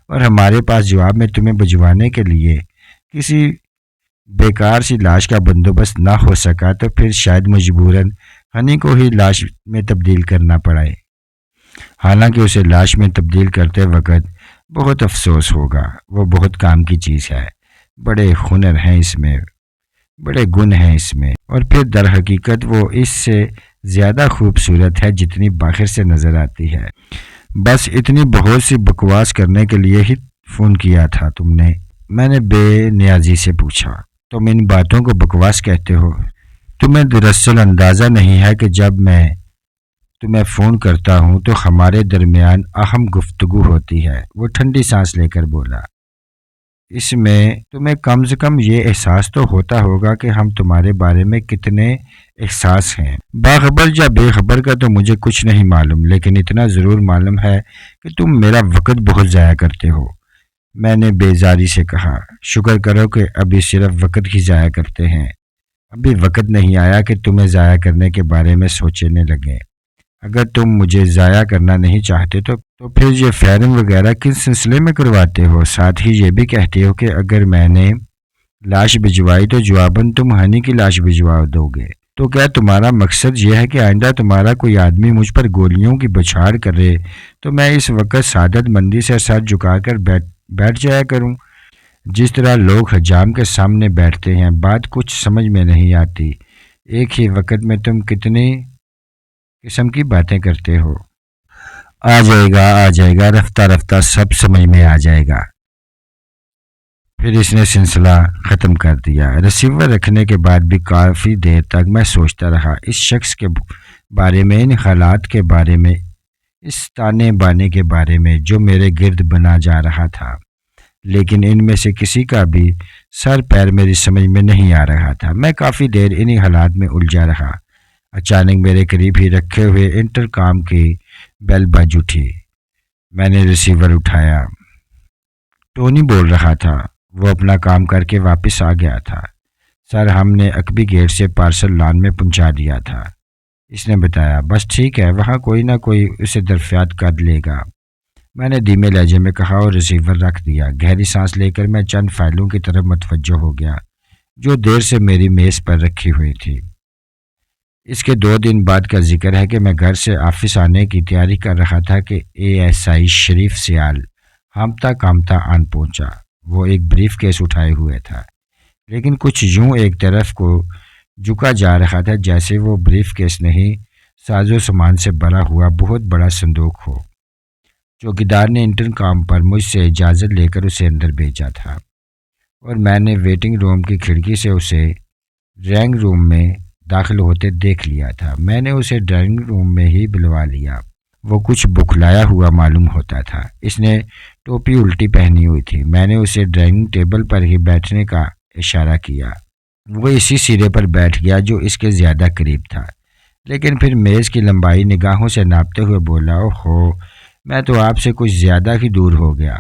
اور ہمارے پاس جواب میں تمہیں بھجوانے کے لیے کسی بیکار سی لاش کا بندوبست نہ ہو سکا تو پھر شاید مجبوراً ہنی کو ہی لاش میں تبدیل کرنا پڑے۔ حالانکہ اسے لاش میں تبدیل کرتے وقت بہت افسوس ہوگا۔ وہ بہت کام کی چیز ہے، بڑے ہنر ہیں اس میں، بڑے گن ہیں اس میں، اور پھر در حقیقت وہ اس سے زیادہ خوبصورت ہے جتنی باہر سے نظر آتی ہے۔ بس اتنی بہت سی بکواس کرنے کے لیے ہی فون کیا تھا تم نے؟ میں نے بے نیازی سے پوچھا۔ تم ان باتوں کو بکواس کہتے ہو؟ تمہیں دراصل اندازہ نہیں ہے کہ جب میں تمہیں فون کرتا ہوں تو ہمارے درمیان اہم گفتگو ہوتی ہے۔ وہ ٹھنڈی سانس لے کر بولا۔ اس میں تمہیں کم سے کم یہ احساس تو ہوتا ہوگا کہ ہم تمہارے بارے میں کتنے احساس ہیں۔ باخبر یا بے خبر کا تو مجھے کچھ نہیں معلوم، لیکن اتنا ضرور معلوم ہے کہ تم میرا وقت بہت ضائع کرتے ہو۔ میں نے بیزاری سے کہا۔ شکر کرو کہ ابھی صرف وقت ہی ضائع کرتے ہیں، ابھی وقت نہیں آیا کہ تمہیں ضائع کرنے کے بارے میں سوچنے لگے۔ اگر تم مجھے ضائع کرنا نہیں چاہتے تو پھر یہ فائرنگ وغیرہ کس سلسلے میں کرواتے ہو؟ ساتھ ہی یہ بھی کہتے ہو کہ اگر میں نے لاش بھجوائی تو جواباً تم ہنی کی لاش بھجوا دو گے۔ تو کیا تمہارا مقصد یہ ہے کہ آئندہ تمہارا کوئی آدمی مجھ پر گولیوں کی بچھاڑ کرے تو میں اس وقت سعادت مندی سے سر جھکا کر بیٹھ جایا کروں، جس طرح لوگ حجام کے سامنے بیٹھتے ہیں؟ بات کچھ سمجھ میں نہیں آتی۔ ایک ہی وقت میں تم کتنی قسم کی باتیں کرتے ہو۔ آ جائے گا، رفتہ رفتہ سب سمجھ میں آ جائے گا۔ پھر اس نے سلسلہ ختم کر دیا۔ ریسیور رکھنے کے بعد بھی کافی دیر تک میں سوچتا رہا اس شخص کے بارے میں، ان حالات کے بارے میں، اس تانے بانے کے بارے میں جو میرے گرد بنا جا رہا تھا، لیکن ان میں سے کسی کا بھی سر پیر میری سمجھ میں نہیں آ رہا تھا۔ میں کافی دیر انہی حالات میں الجھا رہا۔ اچانک میرے قریب ہی رکھے ہوئے انٹر کام کی بیل بج اٹھی۔ میں نے ریسیور اٹھایا۔ ٹونی بول رہا تھا۔ وہ اپنا کام کر کے واپس آ گیا تھا۔ سر، ہم نے اکبی گیٹ سے پارسل لان میں پہنچا دیا تھا، اس نے بتایا۔ بس ٹھیک ہے، وہاں کوئی نہ کوئی اسے دریافت کر لے گا۔ میں نے دھیمے لہجے میں کہا اور ریسیور رکھ دیا۔ گہری سانس لے کر میں چند فائلوں کی طرف متوجہ ہو گیا جو دیر سے میری میز پر رکھی ہوئی تھی۔ اس کے 2 دن بعد کا ذکر ہے کہ میں گھر سے آفس آنے کی تیاری کر رہا تھا کہ ASI شریف سیال ہامتا کامتا آن پہنچا۔ وہ ایک بریف کیس اٹھائے ہوئے تھا، لیکن کچھ یوں ایک طرف کو جھکا جا رہا تھا جیسے وہ بریف کیس نہیں، ساز و سامان سے بھرا ہوا بہت بڑا صندوق ہو۔ چوکیدار نے انٹرکام پر مجھ سے اجازت لے کر اسے اندر بھیجا تھا اور میں نے ویٹنگ روم کی کھڑکی سے اسے ڈرائنگ روم میں داخل ہوتے دیکھ لیا تھا۔ میں نے اسے ڈرائنگ روم میں ہی بلوا لیا۔ وہ کچھ بکھلایا ہوا معلوم ہوتا تھا۔ اس نے ٹوپی الٹی پہنی ہوئی تھی۔ میں نے اسے ڈرائنگ ٹیبل پر ہی بیٹھنے کا اشارہ کیا۔ وہ اسی سرے پر بیٹھ گیا جو اس کے زیادہ قریب تھا، لیکن پھر میز کی لمبائی نگاہوں سے ناپتے ہوئے بولا، اوہو، میں تو آپ سے کچھ زیادہ ہی دور ہو گیا۔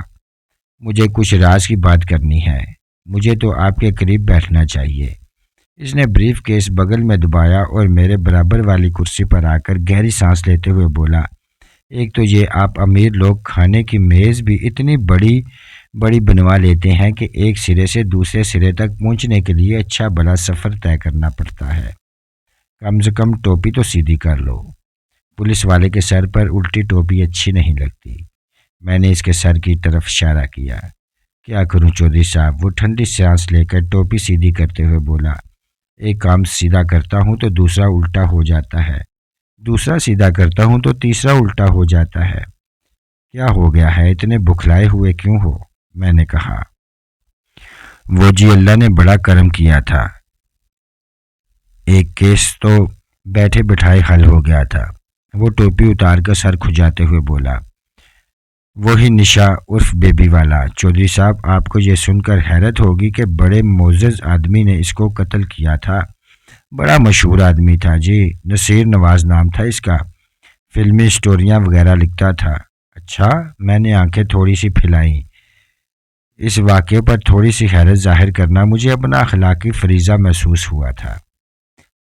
مجھے کچھ راز کی بات کرنی ہے۔ مجھے تو آپ کے قریب بیٹھنا چاہیے۔ اس نے بریف کیس بغل میں دبایا اور میرے برابر والی کرسی پر آ کر گہری سانس لیتے ہوئے بولا، ایک تو یہ آپ امیر لوگ کھانے کی میز بھی اتنی بڑی بڑی بنوا لیتے ہیں کہ ایک سرے سے دوسرے سرے تک پہنچنے کے لیے اچھا بڑا سفر طے کرنا پڑتا ہے۔ کم سے کم ٹوپی تو سیدھی کر لو۔ پولیس والے کے سر پر الٹی ٹوپی اچھی نہیں لگتی۔ میں نے اس کے سر کی طرف اشارہ کیا۔ کیا کروں چودھری صاحب؟ وہ ٹھنڈی سانس لے کر ٹوپی سیدھی کرتے ہوئے بولا، ایک کام سیدھا کرتا ہوں تو دوسرا الٹا ہو جاتا ہے، دوسرا سیدھا کرتا ہوں تو تیسرا الٹا ہو جاتا ہے۔ کیا ہو گیا ہے؟ اتنے بکھلائے ہوئے کیوں ہو؟ میں نے کہا، وہ جی اللہ نے بڑا کرم کیا تھا، ایک کیس تو بیٹھے بٹھائے حل ہو گیا تھا۔ وہ ٹوپی اتار کر سر کھجاتے ہوئے بولا، وہی نشا عرف بیبی والا۔ چودھری صاحب، آپ کو یہ سن کر حیرت ہوگی کہ بڑے معزز آدمی نے اس کو قتل کیا تھا۔ بڑا مشہور آدمی تھا جی، نصیر نواز نام تھا اس کا، فلمی سٹوریاں وغیرہ لکھتا تھا۔ اچھا؟ میں نے آنکھیں تھوڑی سی پھیلائیں۔ اس واقعے پر تھوڑی سی حیرت ظاہر کرنا مجھے اپنا اخلاقی فریضہ محسوس ہوا تھا۔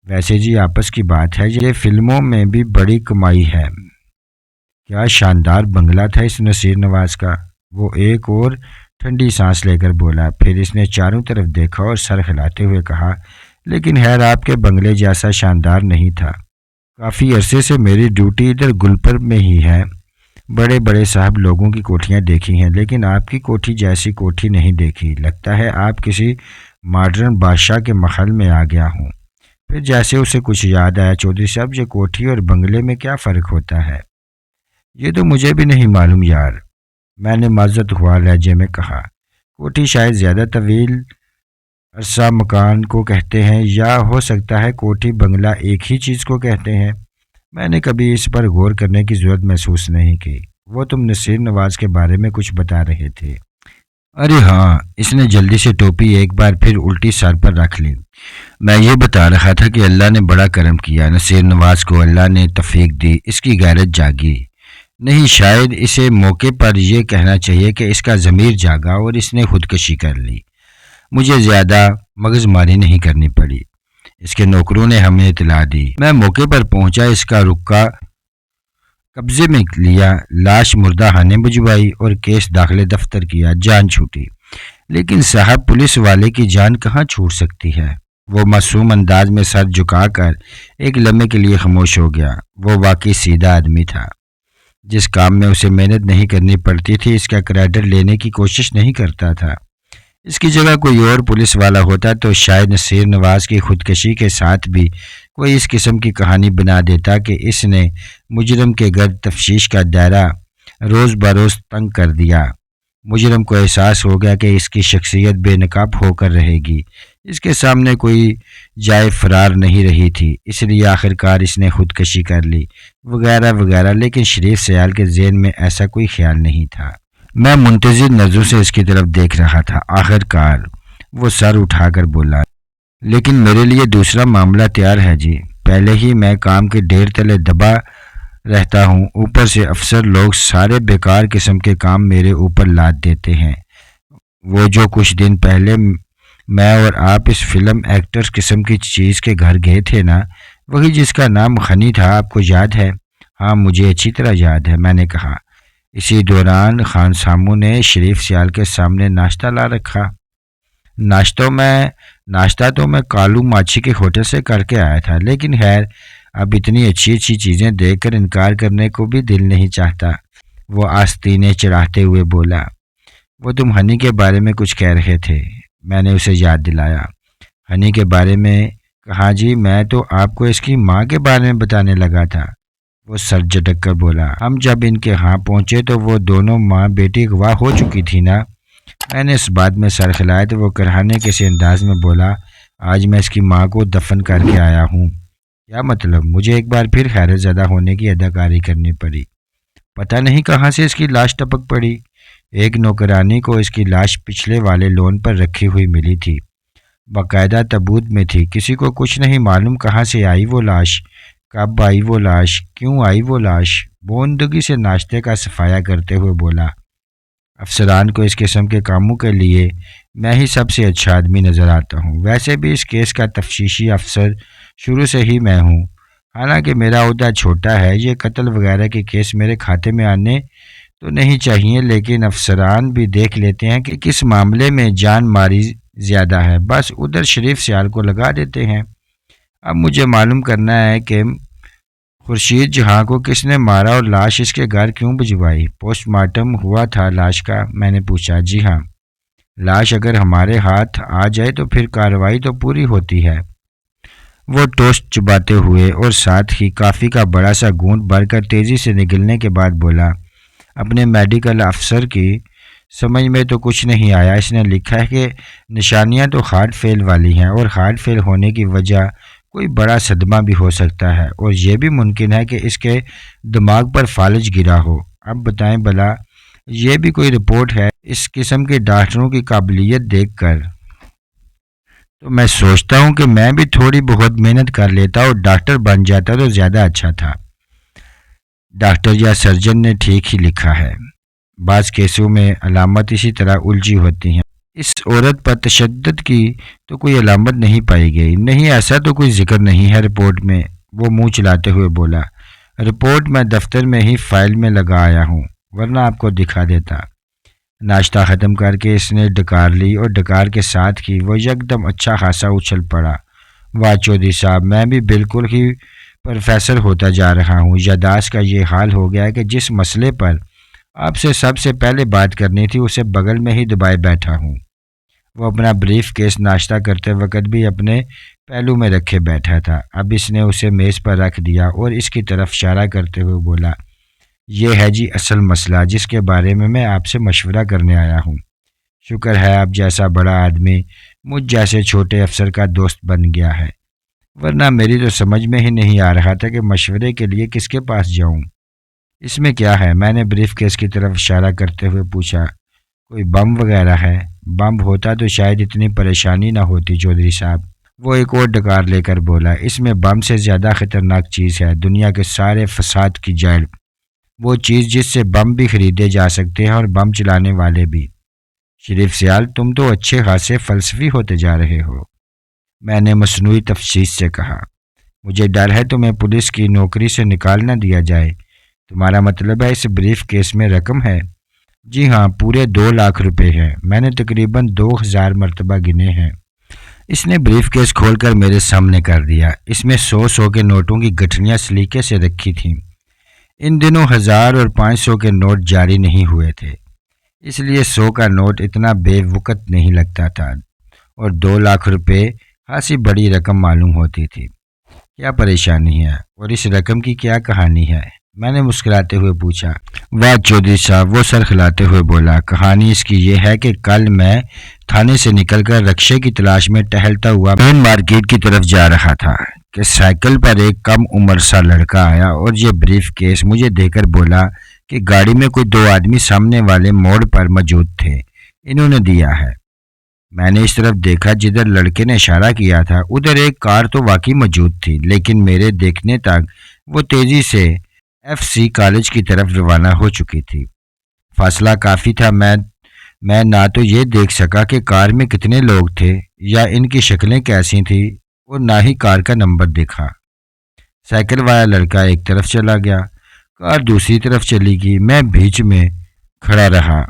ویسے جی آپس کی بات ہے، یہ فلموں میں بھی بڑی کمائی ہے۔ کیا شاندار بنگلہ تھا اس نصیر نواز کا۔ وہ ایک اور ٹھنڈی سانس لے کر بولا، پھر اس نے چاروں طرف دیکھا اور سر ہلاتے ہوئے کہا، لیکن خیر آپ کے بنگلے جیسا شاندار نہیں تھا۔ کافی عرصے سے میری ڈیوٹی ادھر گلپر میں ہی ہے۔ بڑے بڑے صاحب لوگوں کی کوٹھیاں دیکھی ہیں، لیکن آپ کی کوٹھی جیسی کوٹھی نہیں دیکھی۔ لگتا ہے آپ کسی ماڈرن بادشاہ کے محل میں آ گیا ہوں۔ پھر جیسے اسے کچھ یاد آیا، چودھری صاحب یہ کوٹھی اور بنگلے میں کیا فرق ہوتا ہے؟ یہ تو مجھے بھی نہیں معلوم یار، میں نے معذرت ہوا لہجے میں کہا۔ کوٹھی شاید زیادہ طویل عرصہ مکان کو کہتے ہیں، یا ہو سکتا ہے کوٹھی بنگلہ ایک ہی چیز کو کہتے ہیں۔ میں نے کبھی اس پر غور کرنے کی ضرورت محسوس نہیں کی۔ وہ تم نصیر نواز کے بارے میں کچھ بتا رہے تھے۔ ارے ہاں، اس نے جلدی سے ٹوپی ایک بار پھر الٹی سر پر رکھ لی۔ میں یہ بتا رہا تھا کہ اللہ نے بڑا کرم کیا، نصیر نواز کو اللہ نے توفیق دی، اس کی غیرت جاگی۔ نہیں، شاید اسے موقع پر یہ کہنا چاہیے کہ اس کا ضمیر جاگا اور اس نے خودکشی کر لی۔ مجھے زیادہ مغز ماری نہیں کرنی پڑی۔ اس کے نوکروں نے ہمیں اطلاع دی۔ میں موقع پر پہنچا، اس کا رکا قبضے میں لیا، لاش مردہ خانے بھجوائی اور کیس داخل دفتر کیا، جان چھوٹی۔ لیکن صاحب، پولیس والے کی جان کہاں چھوٹ سکتی ہے؟ وہ معصوم انداز میں سر جھکا کر ایک لمحے کے لیے خاموش ہو گیا۔ وہ واقعی سیدھا آدمی تھا۔ جس کام میں اسے محنت نہیں کرنی پڑتی تھی، اس کا کریڈٹ لینے کی کوشش نہیں کرتا تھا۔ اس کی جگہ کوئی اور پولیس والا ہوتا تو شاید نصیر نواز کی خودکشی کے ساتھ بھی کوئی اس قسم کی کہانی بنا دیتا کہ اس نے مجرم کے گرد تفتیش کا دائرہ روز بروز تنگ کر دیا۔ مجرم کو احساس ہو گیا کہ اس کی شخصیت بے نقاب ہو کر رہے گی، اس کے سامنے کوئی جائے فرار نہیں رہی تھی، اس لیے آخر کار اس نے خودکشی کر لی، وغیرہ وغیرہ۔ لیکن شریف سیال کے ذہن میں ایسا کوئی خیال نہیں تھا۔ میں منتظر نظروں سے اس کی طرف دیکھ رہا تھا۔ آخر کار وہ سر اٹھا کر بولا، لیکن میرے لیے دوسرا معاملہ تیار ہے جی۔ پہلے ہی میں کام کے ڈھیر تلے دبا رہتا ہوں، اوپر سے افسر لوگ سارے بیکار قسم کے کام میرے اوپر لاد دیتے ہیں۔ وہ جو کچھ دن پہلے میں اور آپ اس فلم ایکٹرز قسم کی چیز کے گھر گئے تھے نا، وہی جس کا نام خنی تھا، آپ کو یاد ہے؟ ہاں، مجھے اچھی طرح یاد ہے، میں نے کہا۔ اسی دوران خان سامو نے شریف سیال کے سامنے ناشتہ لا رکھا۔ ناشتہ تو میں کالو ماچھی کے ہوٹل سے کر کے آیا تھا، لیکن خیر اب اتنی اچھی چیزیں دیکھ کر انکار کرنے کو بھی دل نہیں چاہتا، وہ آستینے چڑھاتے ہوئے بولا۔ وہ تم ہنی کے بارے میں کچھ کہہ رہے تھے، میں نے اسے یاد دلایا۔ ہنی کے بارے میں کہا جی، میں تو آپ کو اس کی ماں کے بارے میں بتانے لگا تھا، وہ سر جھٹک کر بولا۔ ہم جب ان کے ہاں پہنچے تو وہ دونوں ماں بیٹی اغوا ہو چکی تھی نا۔ میں نے اس بات میں سر ہلایا تو وہ کرہانے کسی انداز میں بولا، آج میں اس کی ماں کو دفن کر کے آیا ہوں۔ کیا مطلب؟ مجھے ایک بار پھر حیرت زدہ ہونے کی اداکاری کرنی پڑی۔ پتہ نہیں کہاں سے اس کی لاش ٹپک پڑی۔ ایک نوکرانی کو اس کی لاش پچھلے والے لون پر رکھی ہوئی ملی تھی، باقاعدہ تابوت میں تھی۔ کسی کو کچھ نہیں معلوم کہاں سے آئی وہ لاش، کب آئی وہ لاش، کیوں آئی وہ لاش۔ بوندگی سے ناشتے کا صفایا کرتے ہوئے بولا، افسران کو اس قسم کے کاموں کے لیے میں ہی سب سے اچھا آدمی نظر آتا ہوں۔ ویسے بھی اس کیس کا تفتیشی افسر شروع سے ہی میں ہوں، حالانکہ میرا عہدہ چھوٹا ہے۔ یہ قتل وغیرہ کے کیس میرے کھاتے میں آنے تو نہیں چاہیے، لیکن افسران بھی دیکھ لیتے ہیں کہ کس معاملے میں جان ماری زیادہ ہے، بس ادھر شریف سیال کو لگا دیتے ہیں۔ اب مجھے معلوم کرنا ہے کہ خورشید جہاں کو کس نے مارا اور لاش اس کے گھر کیوں بھجوائی۔ پوسٹ مارٹم ہوا تھا لاش کا؟ میں نے پوچھا۔ جی ہاں، لاش اگر ہمارے ہاتھ آ جائے تو پھر کارروائی تو پوری ہوتی ہے۔ وہ ٹوسٹ چباتے ہوئے اور ساتھ ہی کافی کا بڑا سا گھونٹ بھر کر تیزی سے نگلنے کے بعد بولا، اپنے میڈیکل افسر کی سمجھ میں تو کچھ نہیں آیا۔ اس نے لکھا ہے کہ نشانیاں تو ہارٹ فیل والی ہیں، اور ہارٹ فیل ہونے کی وجہ کوئی بڑا صدمہ بھی ہو سکتا ہے، اور یہ بھی ممکن ہے کہ اس کے دماغ پر فالج گرا ہو۔ اب بتائیں بھلا، یہ بھی کوئی رپورٹ ہے؟ اس قسم کے ڈاکٹروں کی قابلیت دیکھ کر تو میں سوچتا ہوں کہ میں بھی تھوڑی بہت محنت کر لیتا اور ڈاکٹر بن جاتا تو زیادہ اچھا تھا۔ ڈاکٹر یا سرجن نے ٹھیک ہی لکھا ہے، بعض کیسوں میں علامت اسی طرح الجھی ہوتی ہیں۔ اس عورت پر تشدد کی تو کوئی علامت نہیں پائی گئی۔ نہیں، ایسا تو کوئی ذکر نہیں ہے رپورٹ میں، وہ منہ چلاتے ہوئے بولا۔ رپورٹ میں دفتر میں ہی فائل میں لگا آیا ہوں، ورنہ آپ کو دکھا دیتا۔ ناشتہ ختم کر کے اس نے ڈکار لی، اور ڈکار کے ساتھ ہی وہ یکدم اچھا خاصا اچھل پڑا۔ واہ چودھری صاحب، میں بھی بالکل ہی پروفیسر ہوتا جا رہا ہوں۔ یادداشت کا یہ حال ہو گیا کہ جس مسئلے پر آپ سے سب سے پہلے بات کرنی تھی اسے بغل میں ہی دبائے بیٹھا ہوں۔ وہ اپنا بریف کیس ناشتہ کرتے وقت بھی اپنے پہلو میں رکھے بیٹھا تھا۔ اب اس نے اسے میز پر رکھ دیا اور اس کی طرف اشارہ کرتے ہوئے بولا، یہ ہے جی اصل مسئلہ جس کے بارے میں آپ سے مشورہ کرنے آیا ہوں۔ شکر ہے آپ جیسا بڑا آدمی مجھ جیسے چھوٹے افسر کا دوست بن گیا ہے، ورنہ میری تو سمجھ میں ہی نہیں آ رہا تھا کہ مشورے کے لیے کس کے پاس جاؤں۔ اس میں کیا ہے؟ میں نے بریف کیس کی طرف اشارہ کرتے ہوئے پوچھا۔ کوئی بم وغیرہ ہے؟ بم ہوتا تو شاید اتنی پریشانی نہ ہوتی چودھری صاحب، وہ ایک اور ڈکار لے کر بولا۔ اس میں بم سے زیادہ خطرناک چیز ہے دنیا کے سارے فساد کی جڑ، وہ چیز جس سے بم بھی خریدے جا سکتے ہیں اور بم چلانے والے بھی۔ شریف سیال، تم تو اچھے خاصے فلسفی ہوتے جا رہے ہو، میں نے مصنوعی تفصیص سے کہا۔ مجھے ڈر ہے تمہیں پولیس کی نوکری سے نکال نہ دیا جائے۔ تمہارا مطلب ہے اس بریف کیس میں رقم ہے؟ جی ہاں، پورے 2 لاکھ روپے ہیں، میں نے تقریباً 2000 مرتبہ گنے ہیں۔ اس نے بریف کیس کھول کر میرے سامنے کر دیا۔ اس میں 100 کے نوٹوں کی گٹھلیاں سلیقے سے رکھی تھیں۔ ان دنوں 1000 اور 500 کے نوٹ جاری نہیں ہوئے تھے، اس لیے 100 کا نوٹ اتنا بے وقت نہیں لگتا تھا، اور 2 لاکھ روپے خاصی بڑی رقم معلوم ہوتی تھی۔ کیا پریشانی ہے اور اس رقم کی کیا کہانی ہے؟ میں نے مسکراتے ہوئے پوچھا۔ واہ چودھری صاحب، وہ سر کھلاتے ہوئے بولا، کہانی اس کی یہ ہے کہ کل میں تھانے سے نکل کر رکشے کی تلاش میں ٹہلتا ہوا مین مارکیٹ کی طرف جا رہا تھا کہ سائیکل پر ایک کم عمر سا لڑکا آیا اور یہ بریف کیس مجھے دے کر بولا کہ گاڑی میں کوئی 2 آدمی سامنے والے موڑ پر موجود تھے، انہوں نے دیا ہے۔ میں نے اس طرف دیکھا جدھر لڑکے نے اشارہ کیا تھا، ادھر ایک کار تو واقعی موجود تھی، لیکن میرے دیکھنے تک وہ تیزی سے FC کالج کی طرف روانہ ہو چکی تھی۔ فاصلہ کافی تھا، میں نہ تو یہ دیکھ سکا کہ کار میں کتنے لوگ تھے یا ان کی شکلیں کیسی تھیں، اور نہ ہی کار کا نمبر دیکھا۔ سائیکل والا لڑکا ایک طرف چلا گیا، کار دوسری طرف چلی گئی، میں بیچ میں کھڑا رہا۔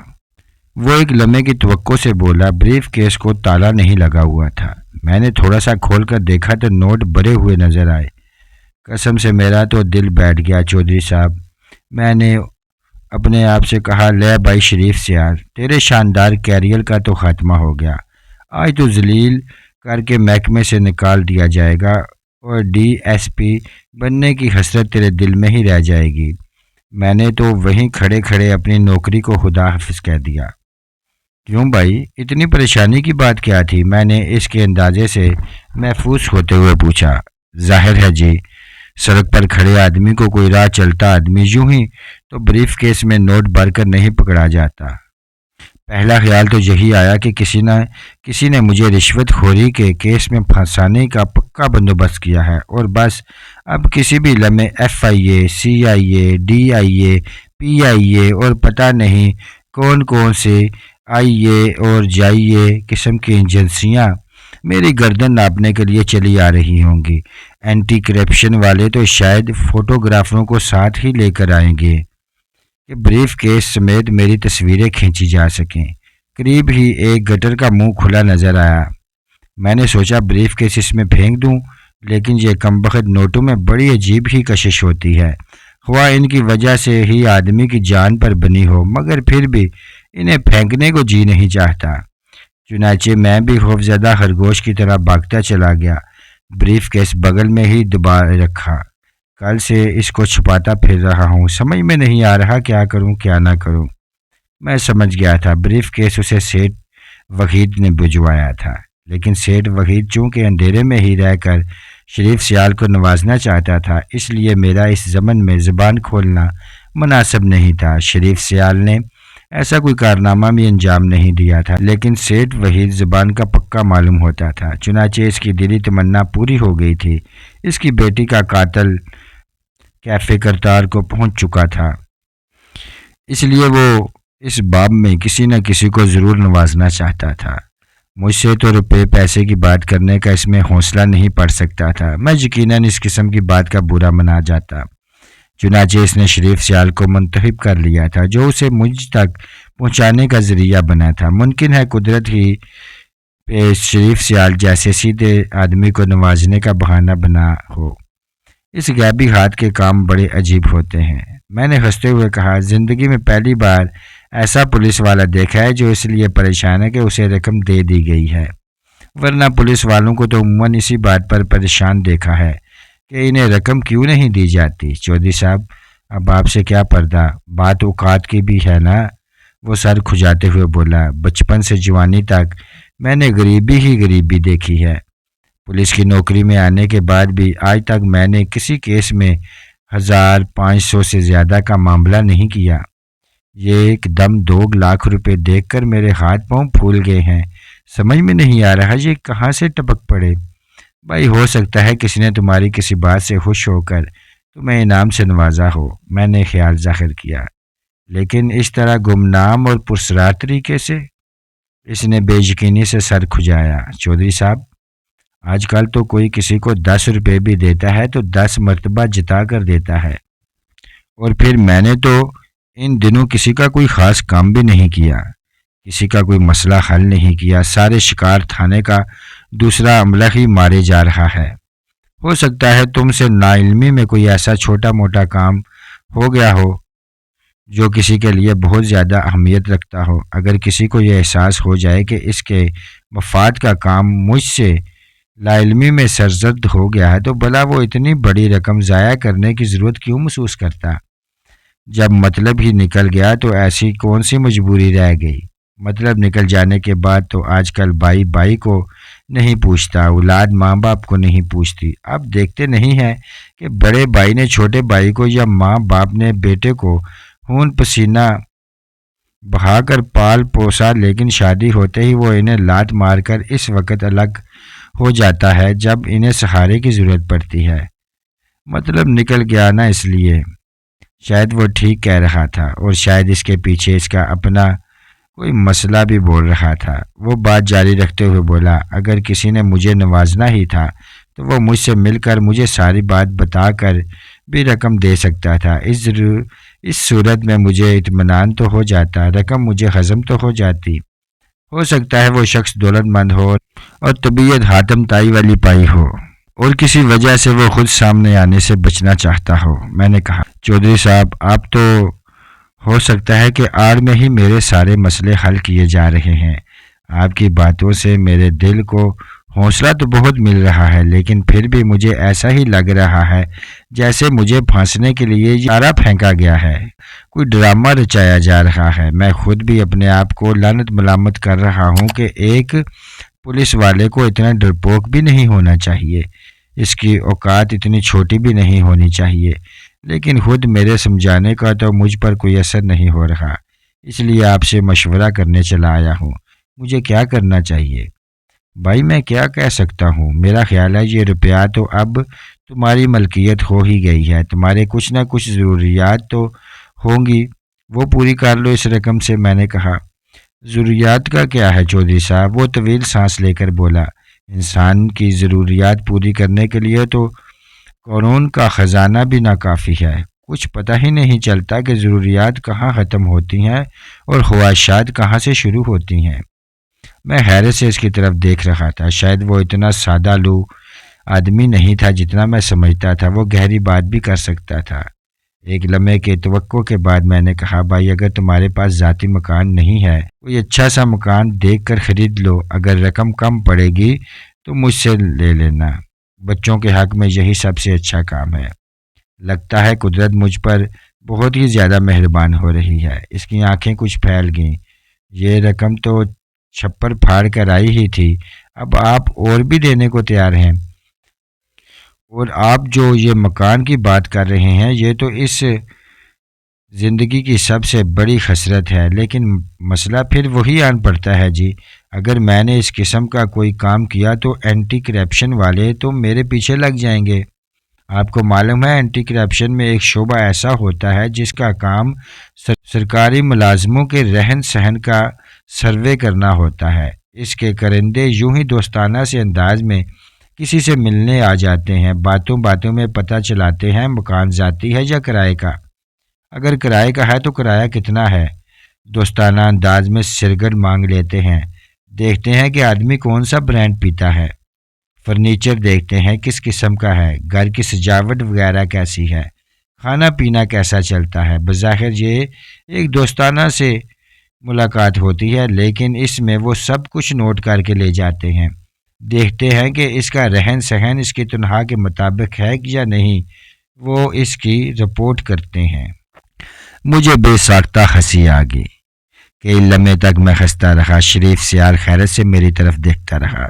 وہ ایک لمحے کی توقع سے بولا، بریف کیس کو تالا نہیں لگا ہوا تھا۔ میں نے تھوڑا سا کھول کر دیکھا تو نوٹ بھرے ہوئے نظر آئے۔ قسم سے میرا تو دل بیٹھ گیا چودھری صاحب۔ میں نے اپنے آپ سے کہا، لے بھائی شریف سیال، تیرے شاندار کیریئر کا تو خاتمہ ہو گیا۔ آج تو ذلیل کر کے محکمے سے نکال دیا جائے گا اور DSP بننے کی حسرت تیرے دل میں ہی رہ جائے گی۔ میں نے تو وہیں کھڑے کھڑے اپنی نوکری کو خدا حافظ کہہ دیا۔ کیوں بھائی، اتنی پریشانی کی بات کیا تھی؟ میں نے اس کے اندازے سے محفوظ ہوتے ہوئے پوچھا۔ ظاہر ہے جی، سڑک پر کھڑے آدمی کو کوئی راہ چلتا آدمی یوں ہی تو بریف کیس میں نوٹ بھر کر نہیں پکڑا جاتا۔ پہلا خیال تو یہی آیا کہ کسی نے مجھے رشوت خوری کے کیس میں پھنسانے کا پکا بندوبست کیا ہے، اور بس اب کسی بھی لمحے FIA، CIA، DIA، PIA اور پتہ نہیں کون کون سے IA اور JIA قسم کی ایجنسیاں میری گردن ناپنے کے لیے چلی آ رہی ہوں گی۔ اینٹی کرپشن والے تو شاید فوٹوگرافروں کو ساتھ ہی لے کر آئیں گے کہ بریف کیس سمیت میری تصویریں کھینچی جا سکیں۔ قریب ہی ایک گٹر کا منہ کھلا نظر آیا۔ میں نے سوچا بریف کیس اس میں پھینک دوں، لیکن یہ کمبخت نوٹوں میں بڑی عجیب ہی کشش ہوتی ہے، خواہ ان کی وجہ سے ہی آدمی کی جان پر بنی ہو، مگر پھر بھی انہیں پھینکنے کو جی نہیں چاہتا۔ چنانچہ میں بھی خوفزدہ خرگوش کی طرح بھاگتا چلا گیا، بریف کیس بغل میں ہی دبا رکھا۔ کل سے اس کو چھپاتا پھر رہا ہوں، سمجھ میں نہیں آ رہا کیا کروں کیا نہ کروں۔ میں سمجھ گیا تھا بریف کیس اسے سیٹھ وحید نے بھجوایا تھا، لیکن سیٹھ وحید چونکہ اندھیرے میں ہی رہ کر شریف سیال کو نوازنا چاہتا تھا، اس لیے میرا اس ضمن میں زبان کھولنا مناسب نہیں تھا۔ شریف سیال نے ایسا کوئی کارنامہ بھی انجام نہیں دیا تھا، لیکن سیٹھ وحید زبان کا پکا معلوم ہوتا تھا۔ چنانچہ اس کی دلی تمنا پوری ہو گئی تھی، اس کی بیٹی کا قاتل کیفے کرتار کو پہنچ چکا تھا، اس لیے وہ اس باب میں کسی نہ کسی کو ضرور نوازنا چاہتا تھا۔ مجھ سے تو روپے پیسے کی بات کرنے کا اس میں حوصلہ نہیں پڑ سکتا تھا، میں یقیناً اس قسم کی بات کا برا منا جاتا۔ چنانچہ اس نے شریف سیال کو منتخب کر لیا تھا، جو اسے مجھ تک پہنچانے کا ذریعہ بنا تھا۔ ممکن ہے قدرت ہی پہ شریف سیال جیسے سیدھے آدمی کو نوازنے کا بہانہ بنا ہو۔ اس غیبی ہاتھ کے کام بڑے عجیب ہوتے ہیں۔ میں نے ہنستے ہوئے کہا، زندگی میں پہلی بار ایسا پولیس والا دیکھا ہے جو اس لیے پریشان ہے کہ اسے رقم دے دی گئی ہے، ورنہ پولیس والوں کو تو عموماً اسی بات پر پریشان دیکھا ہے کہ انہیں رقم کیوں نہیں دی جاتی۔ چودھری صاحب، اب آپ سے کیا پردہ، بات اوقات کی بھی ہے نا؟ وہ سر کھجاتے ہوئے بولا، بچپن سے جوانی تک میں نے غریبی ہی غریبی دیکھی ہے۔ پولیس کی نوکری میں آنے کے بعد بھی آج تک میں نے کسی کیس میں 1500 سے زیادہ کا معاملہ نہیں کیا۔ یہ ایک دم 2 لاکھ روپے دیکھ کر میرے ہاتھ پاؤں پھول گئے ہیں، سمجھ میں نہیں آ رہا یہ کہاں سے ٹپک پڑے۔ بھائی، ہو سکتا ہے کسی نے تمہاری کسی بات سے خوش ہو کر تمہیں انعام سے نوازا ہو، میں نے خیال ظاہر کیا، لیکن اس طرح گمنام اور پرسرار طریقے سے؟ اس نے بے یقینی سے سر کھجایا۔ چودھری صاحب، آج کل تو کوئی کسی کو 10 روپے بھی دیتا ہے تو 10 مرتبہ جتا کر دیتا ہے، اور پھر میں نے تو ان دنوں کسی کا کوئی خاص کام بھی نہیں کیا، کسی کا کوئی مسئلہ حل نہیں کیا، سارے شکار تھانے کا دوسرا عملہ ہی مارے جا رہا ہے۔ ہو سکتا ہے تم سے ناعلمی میں کوئی ایسا چھوٹا موٹا کام ہو گیا ہو جو کسی کے لیے بہت زیادہ اہمیت رکھتا ہو۔ اگر کسی کو یہ احساس ہو جائے کہ اس کے مفاد کا کام مجھ سے لاعلمی میں سرزد ہو گیا ہے تو بھلا وہ اتنی بڑی رقم ضائع کرنے کی ضرورت کیوں محسوس کرتا؟ جب مطلب ہی نکل گیا تو ایسی کون سی مجبوری رہ گئی؟ مطلب نکل جانے کے بعد تو آج کل بائی کو نہیں پوچھتا، اولاد ماں باپ کو نہیں پوچھتی۔ اب دیکھتے نہیں ہیں کہ بڑے بھائی نے چھوٹے بھائی کو یا ماں باپ نے بیٹے کو خون پسینہ بہا کر پال پوسا، لیکن شادی ہوتے ہی وہ انہیں لات مار کر اس وقت الگ ہو جاتا ہے جب انہیں سہارے کی ضرورت پڑتی ہے۔ مطلب نکل گیا نا، اس لیے شاید وہ ٹھیک کہہ رہا تھا، اور شاید اس کے پیچھے اس کا اپنا کوئی مسئلہ بھی بول رہا تھا۔ وہ بات جاری رکھتے ہوئے بولا، اگر کسی نے مجھے نوازنا ہی تھا تو وہ مجھ سے مل کر مجھے ساری بات بتا کر بھی رقم دے سکتا تھا۔ اس صورت میں مجھے اطمینان تو ہو جاتا، رقم مجھے ہضم تو ہو جاتی۔ ہو سکتا ہے وہ شخص دولت مند ہو اور طبیعت حاتم طائی والی پائی ہو، اور کسی وجہ سے وہ خود سامنے آنے سے بچنا چاہتا ہو۔ میں نے کہا، چودھری صاحب، آپ تو ہو سکتا ہے کہ آڑ میں ہی میرے سارے مسئلے حل کیے جا رہے ہیں۔ آپ کی باتوں سے میرے دل کو حوصلہ تو بہت مل رہا ہے، لیکن پھر بھی مجھے ایسا ہی لگ رہا ہے جیسے مجھے پھانسنے کے لیے چارہ پھینکا گیا ہے، کوئی ڈرامہ رچایا جا رہا ہے۔ میں خود بھی اپنے آپ کو لعنت ملامت کر رہا ہوں کہ ایک پولیس والے کو اتنا ڈرپوک بھی نہیں ہونا چاہیے، اس کی اوقات اتنی چھوٹی بھی نہیں ہونی چاہیے، لیکن خود میرے سمجھانے کا تو مجھ پر کوئی اثر نہیں ہو رہا، اس لیے آپ سے مشورہ کرنے چلا آیا ہوں۔ مجھے کیا کرنا چاہیے؟ بھائی، میں کیا کہہ سکتا ہوں؟ میرا خیال ہے یہ روپیہ تو اب تمہاری ملکیت ہو ہی گئی ہے، تمہارے کچھ نہ کچھ ضروریات تو ہوں گی، وہ پوری کر لو اس رقم سے۔ میں نے کہا، ضروریات کا کیا ہے چودھری صاحب؟ وہ طویل سانس لے کر بولا، انسان کی ضروریات پوری کرنے کے لیے تو قانون کا خزانہ بھی ناکافی ہے، کچھ پتہ ہی نہیں چلتا کہ ضروریات کہاں ختم ہوتی ہیں اور خواہشات کہاں سے شروع ہوتی ہیں۔ میں حیرت سے اس کی طرف دیکھ رہا تھا، شاید وہ اتنا سادہ لو آدمی نہیں تھا جتنا میں سمجھتا تھا، وہ گہری بات بھی کر سکتا تھا۔ ایک لمحے کے توقع کے بعد میں نے کہا، بھائی، اگر تمہارے پاس ذاتی مکان نہیں ہے، کوئی اچھا سا مکان دیکھ کر خرید لو، اگر رقم کم پڑے گی تو مجھ سے لے لینا، بچوں کے حق میں یہی سب سے اچھا کام ہے۔ لگتا ہے قدرت مجھ پر بہت ہی زیادہ مہربان ہو رہی ہے۔ اس کی آنکھیں کچھ پھیل گئیں، یہ رقم تو چھپر پھاڑ کر آئی ہی تھی، اب آپ اور بھی دینے کو تیار ہیں؟ اور آپ جو یہ مکان کی بات کر رہے ہیں، یہ تو اس زندگی کی سب سے بڑی خسرت ہے، لیکن مسئلہ پھر وہی آن پڑتا ہے جی، اگر میں نے اس قسم کا کوئی کام کیا تو اینٹی کرپشن والے تو میرے پیچھے لگ جائیں گے۔ آپ کو معلوم ہے، اینٹی کرپشن میں ایک شعبہ ایسا ہوتا ہے جس کا کام سرکاری ملازموں کے رہن سہن کا سروے کرنا ہوتا ہے۔ اس کے کرندے یوں ہی دوستانہ سے انداز میں کسی سے ملنے آ جاتے ہیں، باتوں باتوں میں پتہ چلاتے ہیں مکان ذاتی ہے یا کرائے کا، اگر کرائے کا ہے تو کرایہ کتنا ہے، دوستانہ انداز میں سرگرد مانگ لیتے ہیں، دیکھتے ہیں کہ آدمی کون سا برانڈ پیتا ہے، فرنیچر دیکھتے ہیں کس قسم کا ہے، گھر کی سجاوٹ وغیرہ کیسی ہے، کھانا پینا کیسا چلتا ہے۔ بظاہر یہ ایک دوستانہ سے ملاقات ہوتی ہے، لیکن اس میں وہ سب کچھ نوٹ کر کے لے جاتے ہیں، دیکھتے ہیں کہ اس کا رہن سہن اس کی تنخواہ کے مطابق ہے یا نہیں، وہ اس کی رپورٹ کرتے ہیں۔ مجھے بے ساختہ ہنسی آ گئی، کئی لمحے تک میں ہنستا رہا۔ شریف سیال حیرت سے میری طرف دیکھتا رہا۔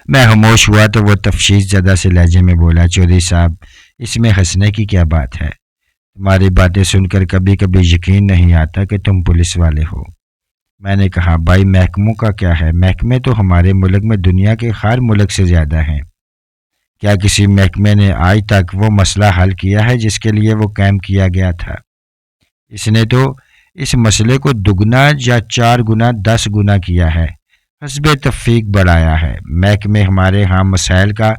میں خاموش ہوا تو وہ تفشیش زدہ سے لہجے میں بولا، چودھری صاحب، اس میں ہنسنے کی کیا بات ہے؟ تمہاری باتیں سن کر کبھی کبھی یقین نہیں آتا کہ تم پولیس والے ہو۔ میں نے کہا، بھائی، محکموں کا کیا ہے؟ محکمے تو ہمارے ملک میں دنیا کے ہر ملک سے زیادہ ہیں۔ کیا کسی محکمے نے آج تک وہ مسئلہ حل کیا ہے جس کے لیے وہ قائم کیا گیا تھا؟ اس نے تو اس مسئلے کو دگنا یا 4 گنا 10 گنا کیا ہے، حسب تفریق بڑھایا ہے۔ محکمے ہمارے ہاں مسائل کا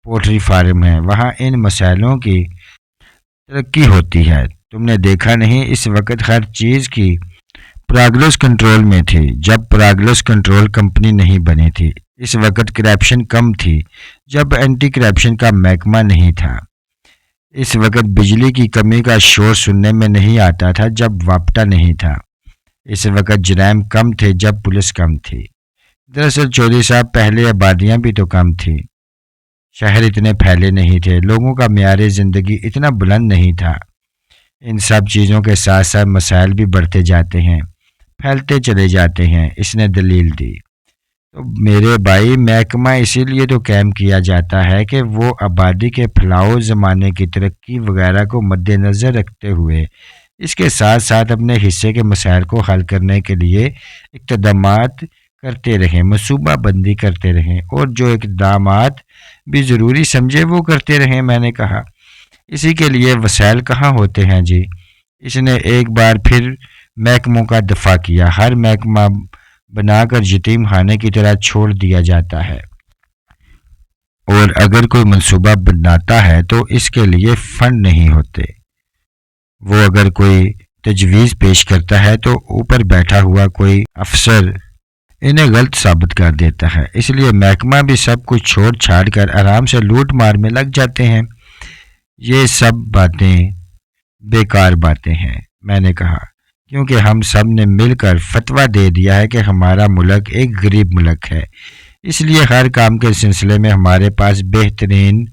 پولٹری فارم ہے، وہاں ان مسائلوں کی ترقی ہوتی ہے۔ تم نے دیکھا نہیں، اس وقت ہر چیز کی پراگرس کنٹرول میں تھی، جب پراگرس کنٹرول کمپنی نہیں بنی تھی۔ اس وقت کرپشن کم تھی، جب اینٹی کرپشن کا محکمہ نہیں تھا۔ اس وقت بجلی کی کمی کا شور سننے میں نہیں آتا تھا، جب واپٹا نہیں تھا۔ اس وقت جرائم کم تھے، جب پولیس کم تھی۔ دراصل چودھری صاحب، پہلے آبادیاں بھی تو کم تھیں، شہر اتنے پھیلے نہیں تھے، لوگوں کا معیار زندگی اتنا بلند نہیں تھا۔ ان سب چیزوں کے ساتھ ساتھ مسائل بھی بڑھتے جاتے ہیں، پھیلتے چلے جاتے ہیں، اس نے دلیل دی۔ تو میرے بھائی، محکمہ اسی لیے تو قائم کیا جاتا ہے کہ وہ آبادی کے پھیلاؤ، زمانے کی ترقی وغیرہ کو مد نظر رکھتے ہوئے اس کے ساتھ ساتھ اپنے حصے کے مسائل کو حل کرنے کے لیے اقدامات کرتے رہیں، منصوبہ بندی کرتے رہیں، اور جو اقدامات بھی ضروری سمجھے وہ کرتے رہیں۔ میں نے کہا، اسی کے لیے وسائل کہاں ہوتے ہیں جی؟ اس نے ایک بار پھر محکموں کا دفاع کیا۔ ہر محکمہ بنا کر یتیم خانے کی طرح چھوڑ دیا جاتا ہے۔ اور اگر کوئی منصوبہ بناتا ہے تو اس کے لیے فنڈ نہیں ہوتے۔ وہ اگر کوئی تجویز پیش کرتا ہے تو اوپر بیٹھا ہوا کوئی افسر انہیں غلط ثابت کر دیتا ہے، اس لیے محکمہ بھی سب کچھ چھوڑ چھاڑ کر آرام سے لوٹ مار میں لگ جاتے ہیں۔ یہ سب باتیں بیکار باتیں ہیں، میں نے کہا، کیونکہ ہم سب نے مل کر فتویٰ دے دیا ہے کہ ہمارا ملک ایک غریب ملک ہے، اس لیے ہر کام کے سلسلے میں ہمارے پاس بہترین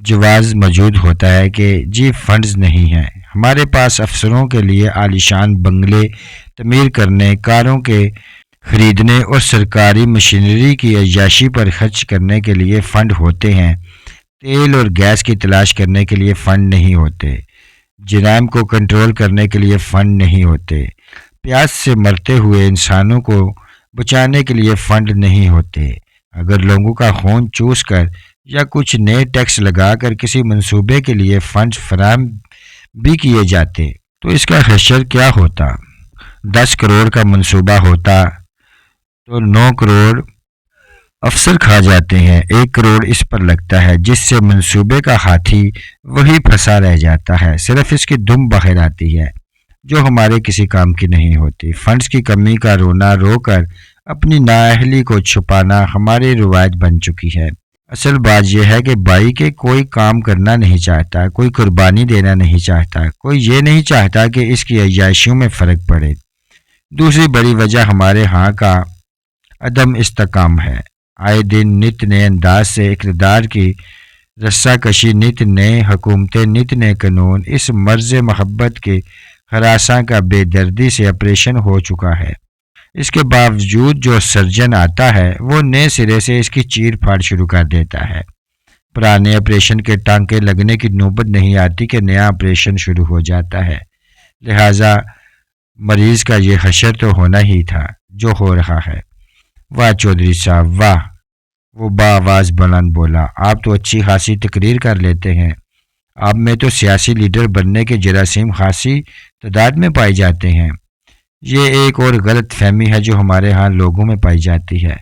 جواز موجود ہوتا ہے کہ جی فنڈز نہیں ہیں۔ ہمارے پاس افسروں کے لیے عالیشان بنگلے تعمیر کرنے، کاروں کے خریدنے اور سرکاری مشینری کی عیاشی پر خرچ کرنے کے لیے فنڈ ہوتے ہیں، تیل اور گیس کی تلاش کرنے کے لیے فنڈ نہیں ہوتے، جرائم کو کنٹرول کرنے کے لیے فنڈ نہیں ہوتے، پیاس سے مرتے ہوئے انسانوں کو بچانے کے لیے فنڈ نہیں ہوتے۔ اگر لوگوں کا خون چوس کر یا کچھ نئے ٹیکس لگا کر کسی منصوبے کے لیے فنڈ فراہم بھی کیے جاتے تو اس کا حشر کیا ہوتا؟ 10 کروڑ کا منصوبہ ہوتا تو 9 کروڑ افسر کھا جاتے ہیں، 1 کروڑ اس پر لگتا ہے، جس سے منصوبے کا ہاتھی وہی پھنسا رہ جاتا ہے، صرف اس کی دم باہر آتی ہے جو ہمارے کسی کام کی نہیں ہوتی۔ فنڈز کی کمی کا رونا رو کر اپنی نااہلی کو چھپانا ہماری روایت بن چکی ہے۔ اصل بات یہ ہے کہ بھائی کہ کوئی کام کرنا نہیں چاہتا، کوئی قربانی دینا نہیں چاہتا، کوئی یہ نہیں چاہتا کہ اس کی عیاشیوں میں فرق پڑے۔ دوسری بڑی وجہ ہمارے ہاں کا عدم استحکام ہے۔ آئے دن نت نئے انداز سے اقتدار کی رسہ کشی، نت نئے حکومتیں، نت نئے قانون، اس مرض محبت کے ہراساں کا بے دردی سے آپریشن ہو چکا ہے۔ اس کے باوجود جو سرجن آتا ہے وہ نئے سرے سے اس کی چیر پھاڑ شروع کر دیتا ہے۔ پرانے آپریشن کے ٹانکے لگنے کی نوبت نہیں آتی کہ نیا آپریشن شروع ہو جاتا ہے، لہٰذا مریض کا یہ حشر تو ہونا ہی تھا جو ہو رہا ہے۔ واہ چودھری صاحب واہ، وہ بآواز بلند بولا، آپ تو اچھی خاصی تقریر کر لیتے ہیں، آپ میں تو سیاسی لیڈر بننے کے جراثیم خاصی تعداد میں پائے جاتے ہیں۔ یہ ایک اور غلط فہمی ہے جو ہمارے ہاں لوگوں میں پائی جاتی ہے۔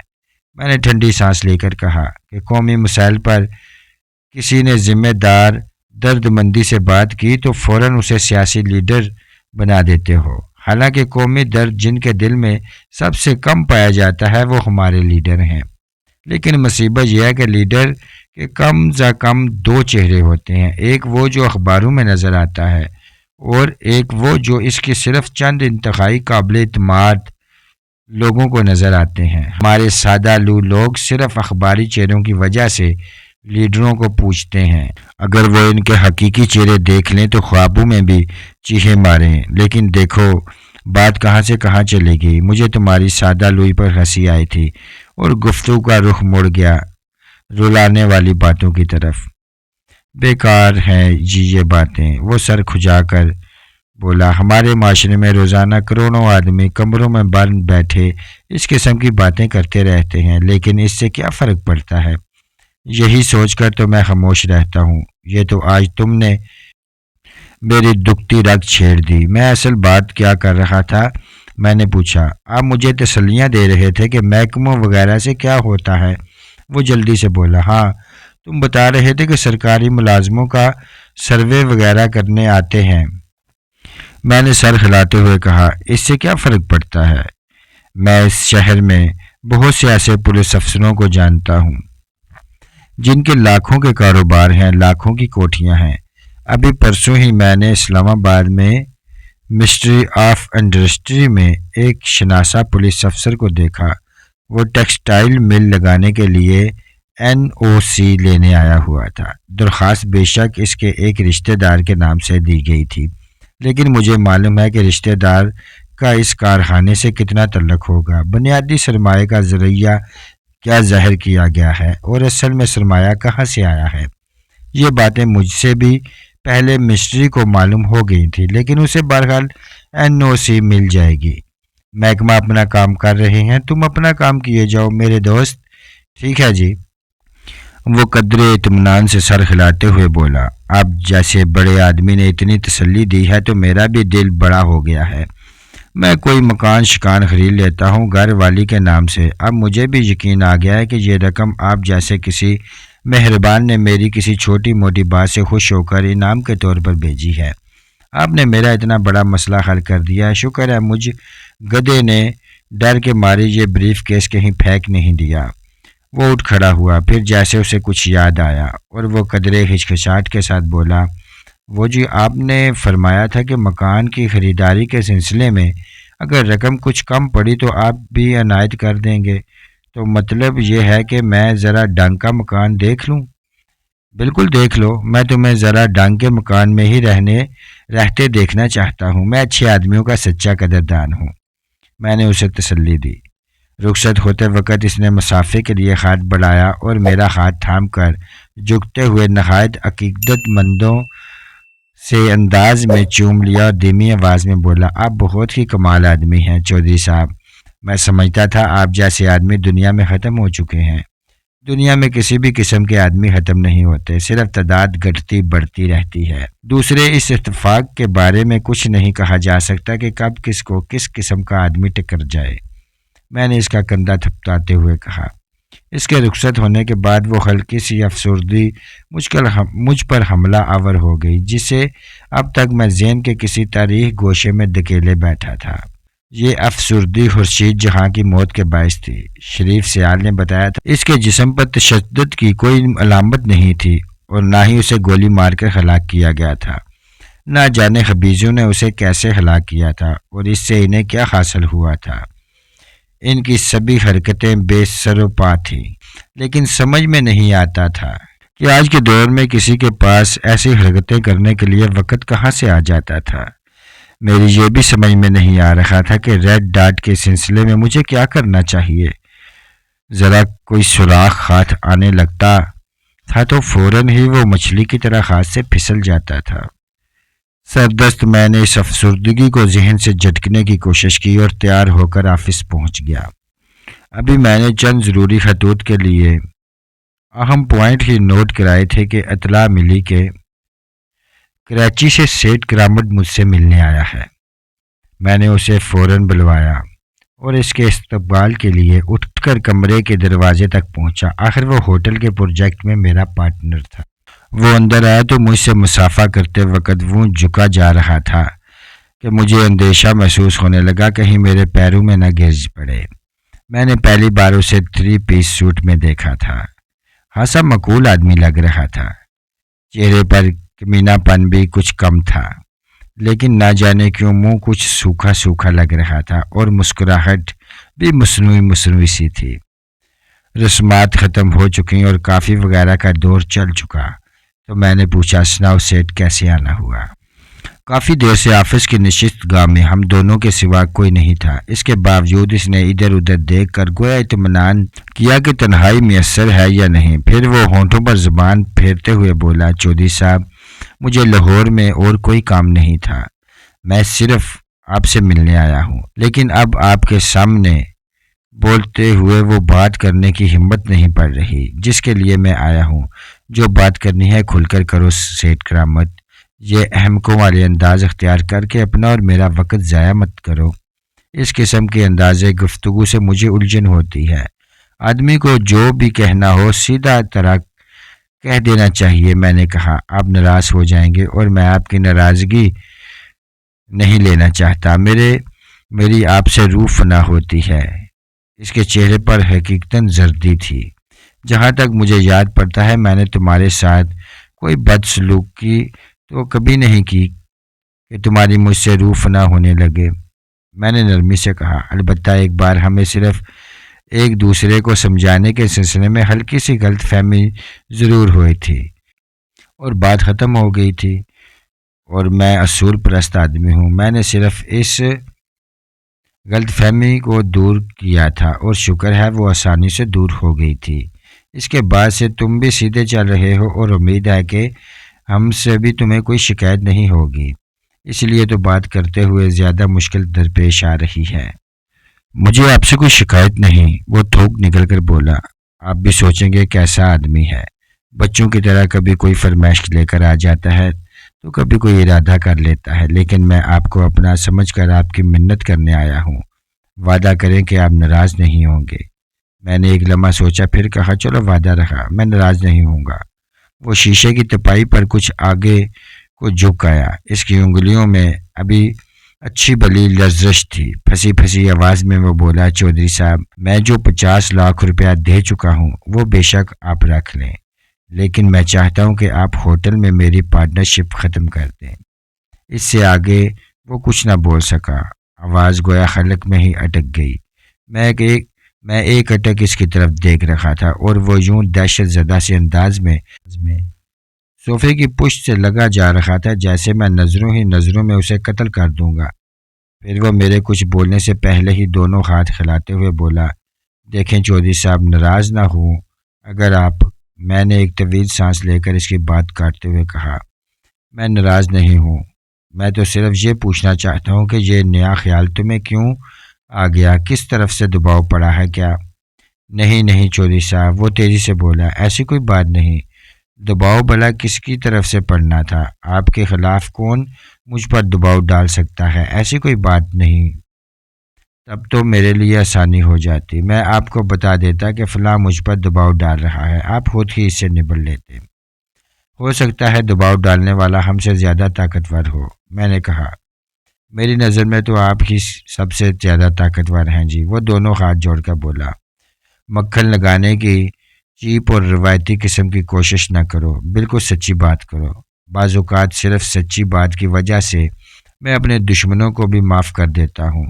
میں نے ٹھنڈی سانس لے کر کہا کہ قومی مسائل پر کسی نے ذمہ دار درد مندی سے بات کی تو فوراً اسے سیاسی لیڈر بنا دیتے ہو، حالانکہ قومی درد جن کے دل میں سب سے کم پایا جاتا ہے وہ ہمارے لیڈر ہیں۔ لیکن مصیبت یہ ہے کہ لیڈر کے کم از کم 2 چہرے ہوتے ہیں، ایک وہ جو اخباروں میں نظر آتا ہے اور ایک وہ جو اس کے صرف چند انتہائی قابل اعتماد لوگوں کو نظر آتے ہیں۔ ہمارے سادہ لو لوگ صرف اخباری چہروں کی وجہ سے لیڈروں کو پوچھتے ہیں، اگر وہ ان کے حقیقی چہرے دیکھ لیں تو خوابوں میں بھی چیخیں ماریں۔ لیکن دیکھو بات کہاں سے کہاں چلے گئی، مجھے تمہاری سادہ لوئی پر ہنسی آئی تھی اور گفتگو کا رخ مڑ گیا رلانے والی باتوں کی طرف۔ بیکار ہیں جی یہ باتیں، وہ سر کھجا کر بولا، ہمارے معاشرے میں روزانہ کروڑوں آدمی کمروں میں بند بیٹھے اس قسم کی باتیں کرتے رہتے ہیں، لیکن اس سے کیا فرق پڑتا ہے؟ یہی سوچ کر تو میں خاموش رہتا ہوں۔ یہ تو آج تم نے میری دکھتی رگ چھیڑ دی۔ میں اصل بات کیا کر رہا تھا؟ میں نے پوچھا۔ آپ مجھے تسلیاں دے رہے تھے کہ محکموں وغیرہ سے کیا ہوتا ہے؟ وہ جلدی سے بولا، ہاں تم بتا رہے تھے کہ سرکاری ملازموں کا سروے وغیرہ کرنے آتے ہیں۔ میں نے سر ہلاتے ہوئے کہا، اس سے کیا فرق پڑتا ہے؟ میں اس شہر میں بہت سے ایسے پولیس افسروں کو جانتا ہوں جن کے لاکھوں کے کاروبار ہیں، لاکھوں کی کوٹھیاں ہیں۔ ابھی پرسوں ہی میں نے اسلام آباد میں مسٹری آف انڈسٹری میں ایک شناسا پولیس افسر کو دیکھا، وہ ٹیکسٹائل مل لگانے کے لیے NOC لینے آیا ہوا تھا۔ درخواست بے شک اس کے ایک رشتہ دار کے نام سے دی گئی تھی، لیکن مجھے معلوم ہے کہ رشتہ دار کا اس کارخانے سے کتنا تعلق ہوگا، بنیادی سرمایہ کا ذریعہ کیا ظاہر کیا گیا ہے اور اصل میں سرمایہ کہاں سے آیا ہے۔ یہ باتیں مجھ سے بھی پہلے مسٹری کو معلوم ہو گئی تھی، لیکن اسے بہرحال NOC مل جائے گی۔ محکمہ اپنا کام کر رہے ہیں، تم اپنا کام کیے جاؤ میرے دوست، ٹھیک ہے جی؟ وہ قدرے اطمینان سے سر ہلاتے ہوئے بولا، آپ جیسے بڑے آدمی نے اتنی تسلی دی ہے تو میرا بھی دل بڑا ہو گیا ہے۔ میں کوئی مکان شکان خرید لیتا ہوں گھر والی کے نام سے۔ اب مجھے بھی یقین آ گیا ہے کہ یہ رقم آپ جیسے کسی مہربان نے میری کسی چھوٹی موٹی بات سے خوش ہو کر انعام کے طور پر بھیجی ہے۔ آپ نے میرا اتنا بڑا مسئلہ حل کر دیا ہے، شکر ہے مجھ گدھے نے ڈر کے مارے یہ بریف کیس کہیں پھینک نہیں دیا۔ وہ اٹھ کھڑا ہوا، پھر جیسے اسے کچھ یاد آیا اور وہ قدرے ہچکچاہٹ کے ساتھ بولا، وہ جی آپ نے فرمایا تھا کہ مکان کی خریداری کے سلسلے میں اگر رقم کچھ کم پڑی تو آپ بھی عنایت کر دیں گے، تو مطلب یہ ہے کہ میں ذرا ڈنگ کا مکان دیکھ لوں؟ بالکل دیکھ لو، میں تمہیں ذرا ڈنگ کے مکان میں ہی رہتے دیکھنا چاہتا ہوں۔ میں اچھے آدمیوں کا سچا قدردان ہوں، میں نے اسے تسلی دی۔ رخصت ہوتے وقت اس نے مسافے کے لیے ہاتھ بڑھایا اور میرا ہاتھ تھام کر جھکتے ہوئے نہایت عقیدت مندوں سے انداز میں چوم لیا اور دھیمی آواز میں بولا، آپ بہت ہی کمال آدمی ہیں چودھری صاحب۔ میں سمجھتا تھا آپ جیسے آدمی دنیا میں ختم ہو چکے ہیں۔ دنیا میں کسی بھی قسم کے آدمی ختم نہیں ہوتے، صرف تعداد گھٹتی بڑھتی رہتی ہے۔ دوسرے اس اتفاق کے بارے میں کچھ نہیں کہا جا سکتا کہ کب کس کو کس قسم کا آدمی ٹکر جائے۔ میں نے اس کا کندھا تھپکاتے ہوئے کہا۔ اس کے رخصت ہونے کے بعد وہ ہلکی سی افسردگی مجھ پر حملہ آور ہو گئی، جسے اب تک میں ذہن کے کسی تاریخ گوشے میں دھکیلے بیٹھا تھا۔ یہ افسردگی خورشید جہاں کی موت کے باعث تھی۔ شریف سیال نے بتایا تھا اس کے جسم پر تشدد کی کوئی علامت نہیں تھی اور نہ ہی اسے گولی مار کر ہلاک کیا گیا تھا۔ نہ جانے خبیزوں نے اسے کیسے ہلاک کیا تھا اور اس سے انہیں کیا حاصل ہوا تھا۔ ان کی سبھی حرکتیں بے سر و پا تھیں، لیکن سمجھ میں نہیں آتا تھا کہ آج کے دور میں کسی کے پاس ایسی حرکتیں کرنے کے لیے وقت کہاں سے آ جاتا تھا۔ میری یہ بھی سمجھ میں نہیں آ رہا تھا کہ ریڈ ڈاٹ کے سلسلے میں مجھے کیا کرنا چاہیے۔ ذرا کوئی سوراخ ہاتھ آنے لگتا تھا تو فوراً ہی وہ مچھلی کی طرح ہاتھ سے پھسل جاتا تھا۔ سردست میں نے اس افسردگی کو ذہن سے جھٹکنے کی کوشش کی اور تیار ہو کر آفس پہنچ گیا۔ ابھی میں نے چند ضروری خطوط کے لیے اہم پوائنٹ ہی نوٹ کرائے تھے کہ اطلاع ملی کہ کراچی سے سیٹھ کرامت مجھ سے ملنے آیا ہے۔ میں نے اسے فوراً بلوایا اور اس کے استقبال کے لیے اٹھ کر کمرے کے دروازے تک پہنچا۔ آخر وہ ہوٹل کے پروجیکٹ میں میرا پارٹنر تھا۔ وہ اندر آیا تو مجھ سے مسافہ کرتے وقت وہ جھکا جا رہا تھا کہ مجھے اندیشہ محسوس ہونے لگا کہیں میرے پیروں میں نہ گر پڑے۔ میں نے پہلی بار اسے 3 پیس سوٹ میں دیکھا تھا۔ خاصا معقول آدمی لگ رہا تھا، چہرے پر کمینہ پن بھی کچھ کم تھا، لیکن نہ جانے کیوں منہ کچھ سوکھا سوکھا لگ رہا تھا اور مسکراہٹ بھی مصنوعی سی تھی۔ رسومات ختم ہو چکی اور کافی وغیرہ کا دور چل چکا تو میں نے پوچھا، سناؤ سیٹھ کیسے آنا ہوا؟ کافی دیر سے آفس کی نشست گاہ میں ہم دونوں کے سوا کوئی نہیں تھا۔ اس کے باوجود اس نے ادھر ادھر دیکھ کر گویا اطمینان کیا کہ تنہائی میسر ہے یا نہیں۔ پھر وہ ہونٹوں پر زبان پھیرتے ہوئے بولا، چودھری صاحب مجھے لاہور میں اور کوئی کام نہیں تھا، میں صرف آپ سے ملنے آیا ہوں، لیکن اب آپ کے سامنے بولتے ہوئے وہ بات کرنے کی ہمت نہیں پڑ رہی جس کے لیے میں آیا ہوں۔ جو بات کرنی ہے کھل کر کرو سیٹھ کرامت، یہ احمقوں والے انداز اختیار کر کے اپنا اور میرا وقت ضائع مت کرو۔ اس قسم کے انداز گفتگو سے مجھے الجھن ہوتی ہے۔ آدمی کو جو بھی کہنا ہو سیدھا طرح کہہ دینا چاہیے۔ میں نے کہا، آپ ناراض ہو جائیں گے اور میں آپ کی ناراضگی نہیں لینا چاہتا۔ میری آپ سے روح فنا ہوتی ہے۔ اس کے چہرے پر حقیقتاً زردی تھی۔ جہاں تک مجھے یاد پڑتا ہے میں نے تمہارے ساتھ کوئی بدسلوکی تو کبھی نہیں کی کہ تمہاری مجھ سے روح فنا ہونے لگے۔ میں نے نرمی سے کہا، البتہ ایک بار ہمیں صرف ایک دوسرے کو سمجھانے کے سلسلے میں ہلکی سی غلط فہمی ضرور ہوئی تھی اور بات ختم ہو گئی تھی، اور میں اصول پرست آدمی ہوں۔ میں نے صرف اس غلط فہمی کو دور کیا تھا اور شکر ہے وہ آسانی سے دور ہو گئی تھی۔ اس کے بعد سے تم بھی سیدھے چل رہے ہو اور امید ہے کہ ہم سے بھی تمہیں کوئی شکایت نہیں ہوگی، اس لیے تو بات کرتے ہوئے زیادہ مشکل درپیش آ رہی ہے۔ مجھے آپ سے کوئی شکایت نہیں، وہ تھوک نکل کر بولا۔ آپ بھی سوچیں گے کیسا آدمی ہے، بچوں کی طرح کبھی کوئی فرمائش لے کر آ جاتا ہے تو کبھی کوئی ارادہ کر لیتا ہے، لیکن میں آپ کو اپنا سمجھ کر آپ کی منت کرنے آیا ہوں۔ وعدہ کریں کہ آپ ناراض نہیں ہوں گے۔ میں نے ایک لمحہ سوچا، پھر کہا چلو وعدہ رہا، میں ناراض نہیں ہوں گا۔ وہ شیشے کی تپائی پر کچھ آگے کو جھک آیا۔ اس کی انگلیوں میں ابھی اچھی بلی لرزش تھی۔ پھنسی پھنسی آواز میں وہ بولا، چودھری صاحب، میں جو 50 لاکھ روپیہ دے چکا ہوں وہ بے شک آپ رکھ لیں، لیکن میں چاہتا ہوں کہ آپ ہوٹل میں میری پارٹنرشپ ختم کر دیں۔ اس سے آگے وہ کچھ نہ بول سکا۔ آواز گویا خلق میں ہی اٹک گئی۔ میں ایک اٹک اس کی طرف دیکھ رہا تھا اور وہ یوں دہشت زدہ سے انداز میں صوفے کی پشت سے لگا جا رہا تھا جیسے میں نظروں ہی نظروں میں اسے قتل کر دوں گا۔ پھر وہ میرے کچھ بولنے سے پہلے ہی دونوں ہاتھ کھلاتے ہوئے بولا، دیکھیں چودھری صاحب، ناراض نہ ہوں اگر آپ۔ میں نے ایک طویل سانس لے کر اس کی بات کاٹتے ہوئے کہا، میں ناراض نہیں ہوں، میں تو صرف یہ پوچھنا چاہتا ہوں کہ یہ نیا خیال تمہیں کیوں آ گیا؟ کس طرف سے دباؤ پڑا ہے کیا؟ نہیں چودھری صاحب، وہ تیزی سے بولا، ایسی کوئی بات نہیں۔ دباؤ بھلا کس کی طرف سے پڑنا تھا؟ آپ کے خلاف کون مجھ پر دباؤ ڈال سکتا ہے؟ ایسی کوئی بات نہیں۔ تب تو میرے لیے آسانی ہو جاتی، میں آپ کو بتا دیتا کہ فلاں مجھ پر دباؤ ڈال رہا ہے، آپ خود ہی اس سے نبٹ لیتے۔ ہو سکتا ہے دباؤ ڈالنے والا ہم سے زیادہ طاقتور ہو، میں نے کہا۔ میری نظر میں تو آپ ہی سب سے زیادہ طاقتور ہیں جی، وہ دونوں ہاتھ جوڑ کر بولا۔ مکھن لگانے کی چیپ اور روایتی قسم کی کوشش نہ کرو، بالکل سچی بات کرو۔ بعض اوقات صرف سچی بات کی وجہ سے میں اپنے دشمنوں کو بھی معاف کر دیتا ہوں۔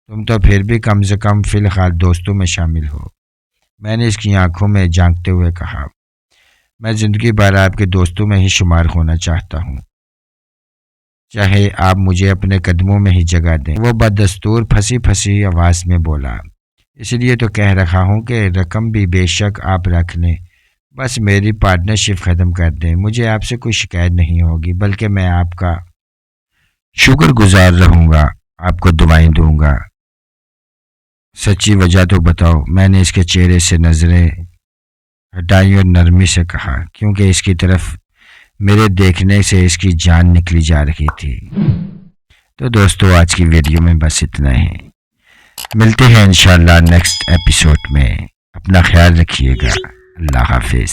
تم تو پھر بھی کم سے کم فی الحال دوستوں میں شامل ہو۔ میں نے اس کی آنکھوں میں جھانکتے ہوئے کہا، میں زندگی بھر آپ کے دوستوں میں ہی شمار ہونا چاہتا ہوں، چاہے آپ مجھے اپنے قدموں میں ہی جگہ دیں۔ وہ بدستور پھنسی پھنسی آواز میں بولا، اس لیے تو کہہ رہا ہوں کہ رقم بھی بے شک آپ رکھ لیں، بس میری پارٹنرشپ ختم کر دیں۔ مجھے آپ سے کوئی شکایت نہیں ہوگی، بلکہ میں آپ کا شکر گزار رہوں گا، آپ کو دعائیں دوں گا۔ سچی وجہ تو بتاؤ۔ میں نے اس کے چہرے سے نظریں ہٹائیں اور نرمی سے کہا، کیونکہ اس کی طرف میرے دیکھنے سے اس کی جان نکلی جا رہی تھی۔ تو دوستو، آج کی ویڈیو میں بس اتنا ہی۔ ملتے ہیں انشاءاللہ نیکسٹ ایپیسوڈ میں۔ اپنا خیال رکھیے گا۔ اللہ حافظ۔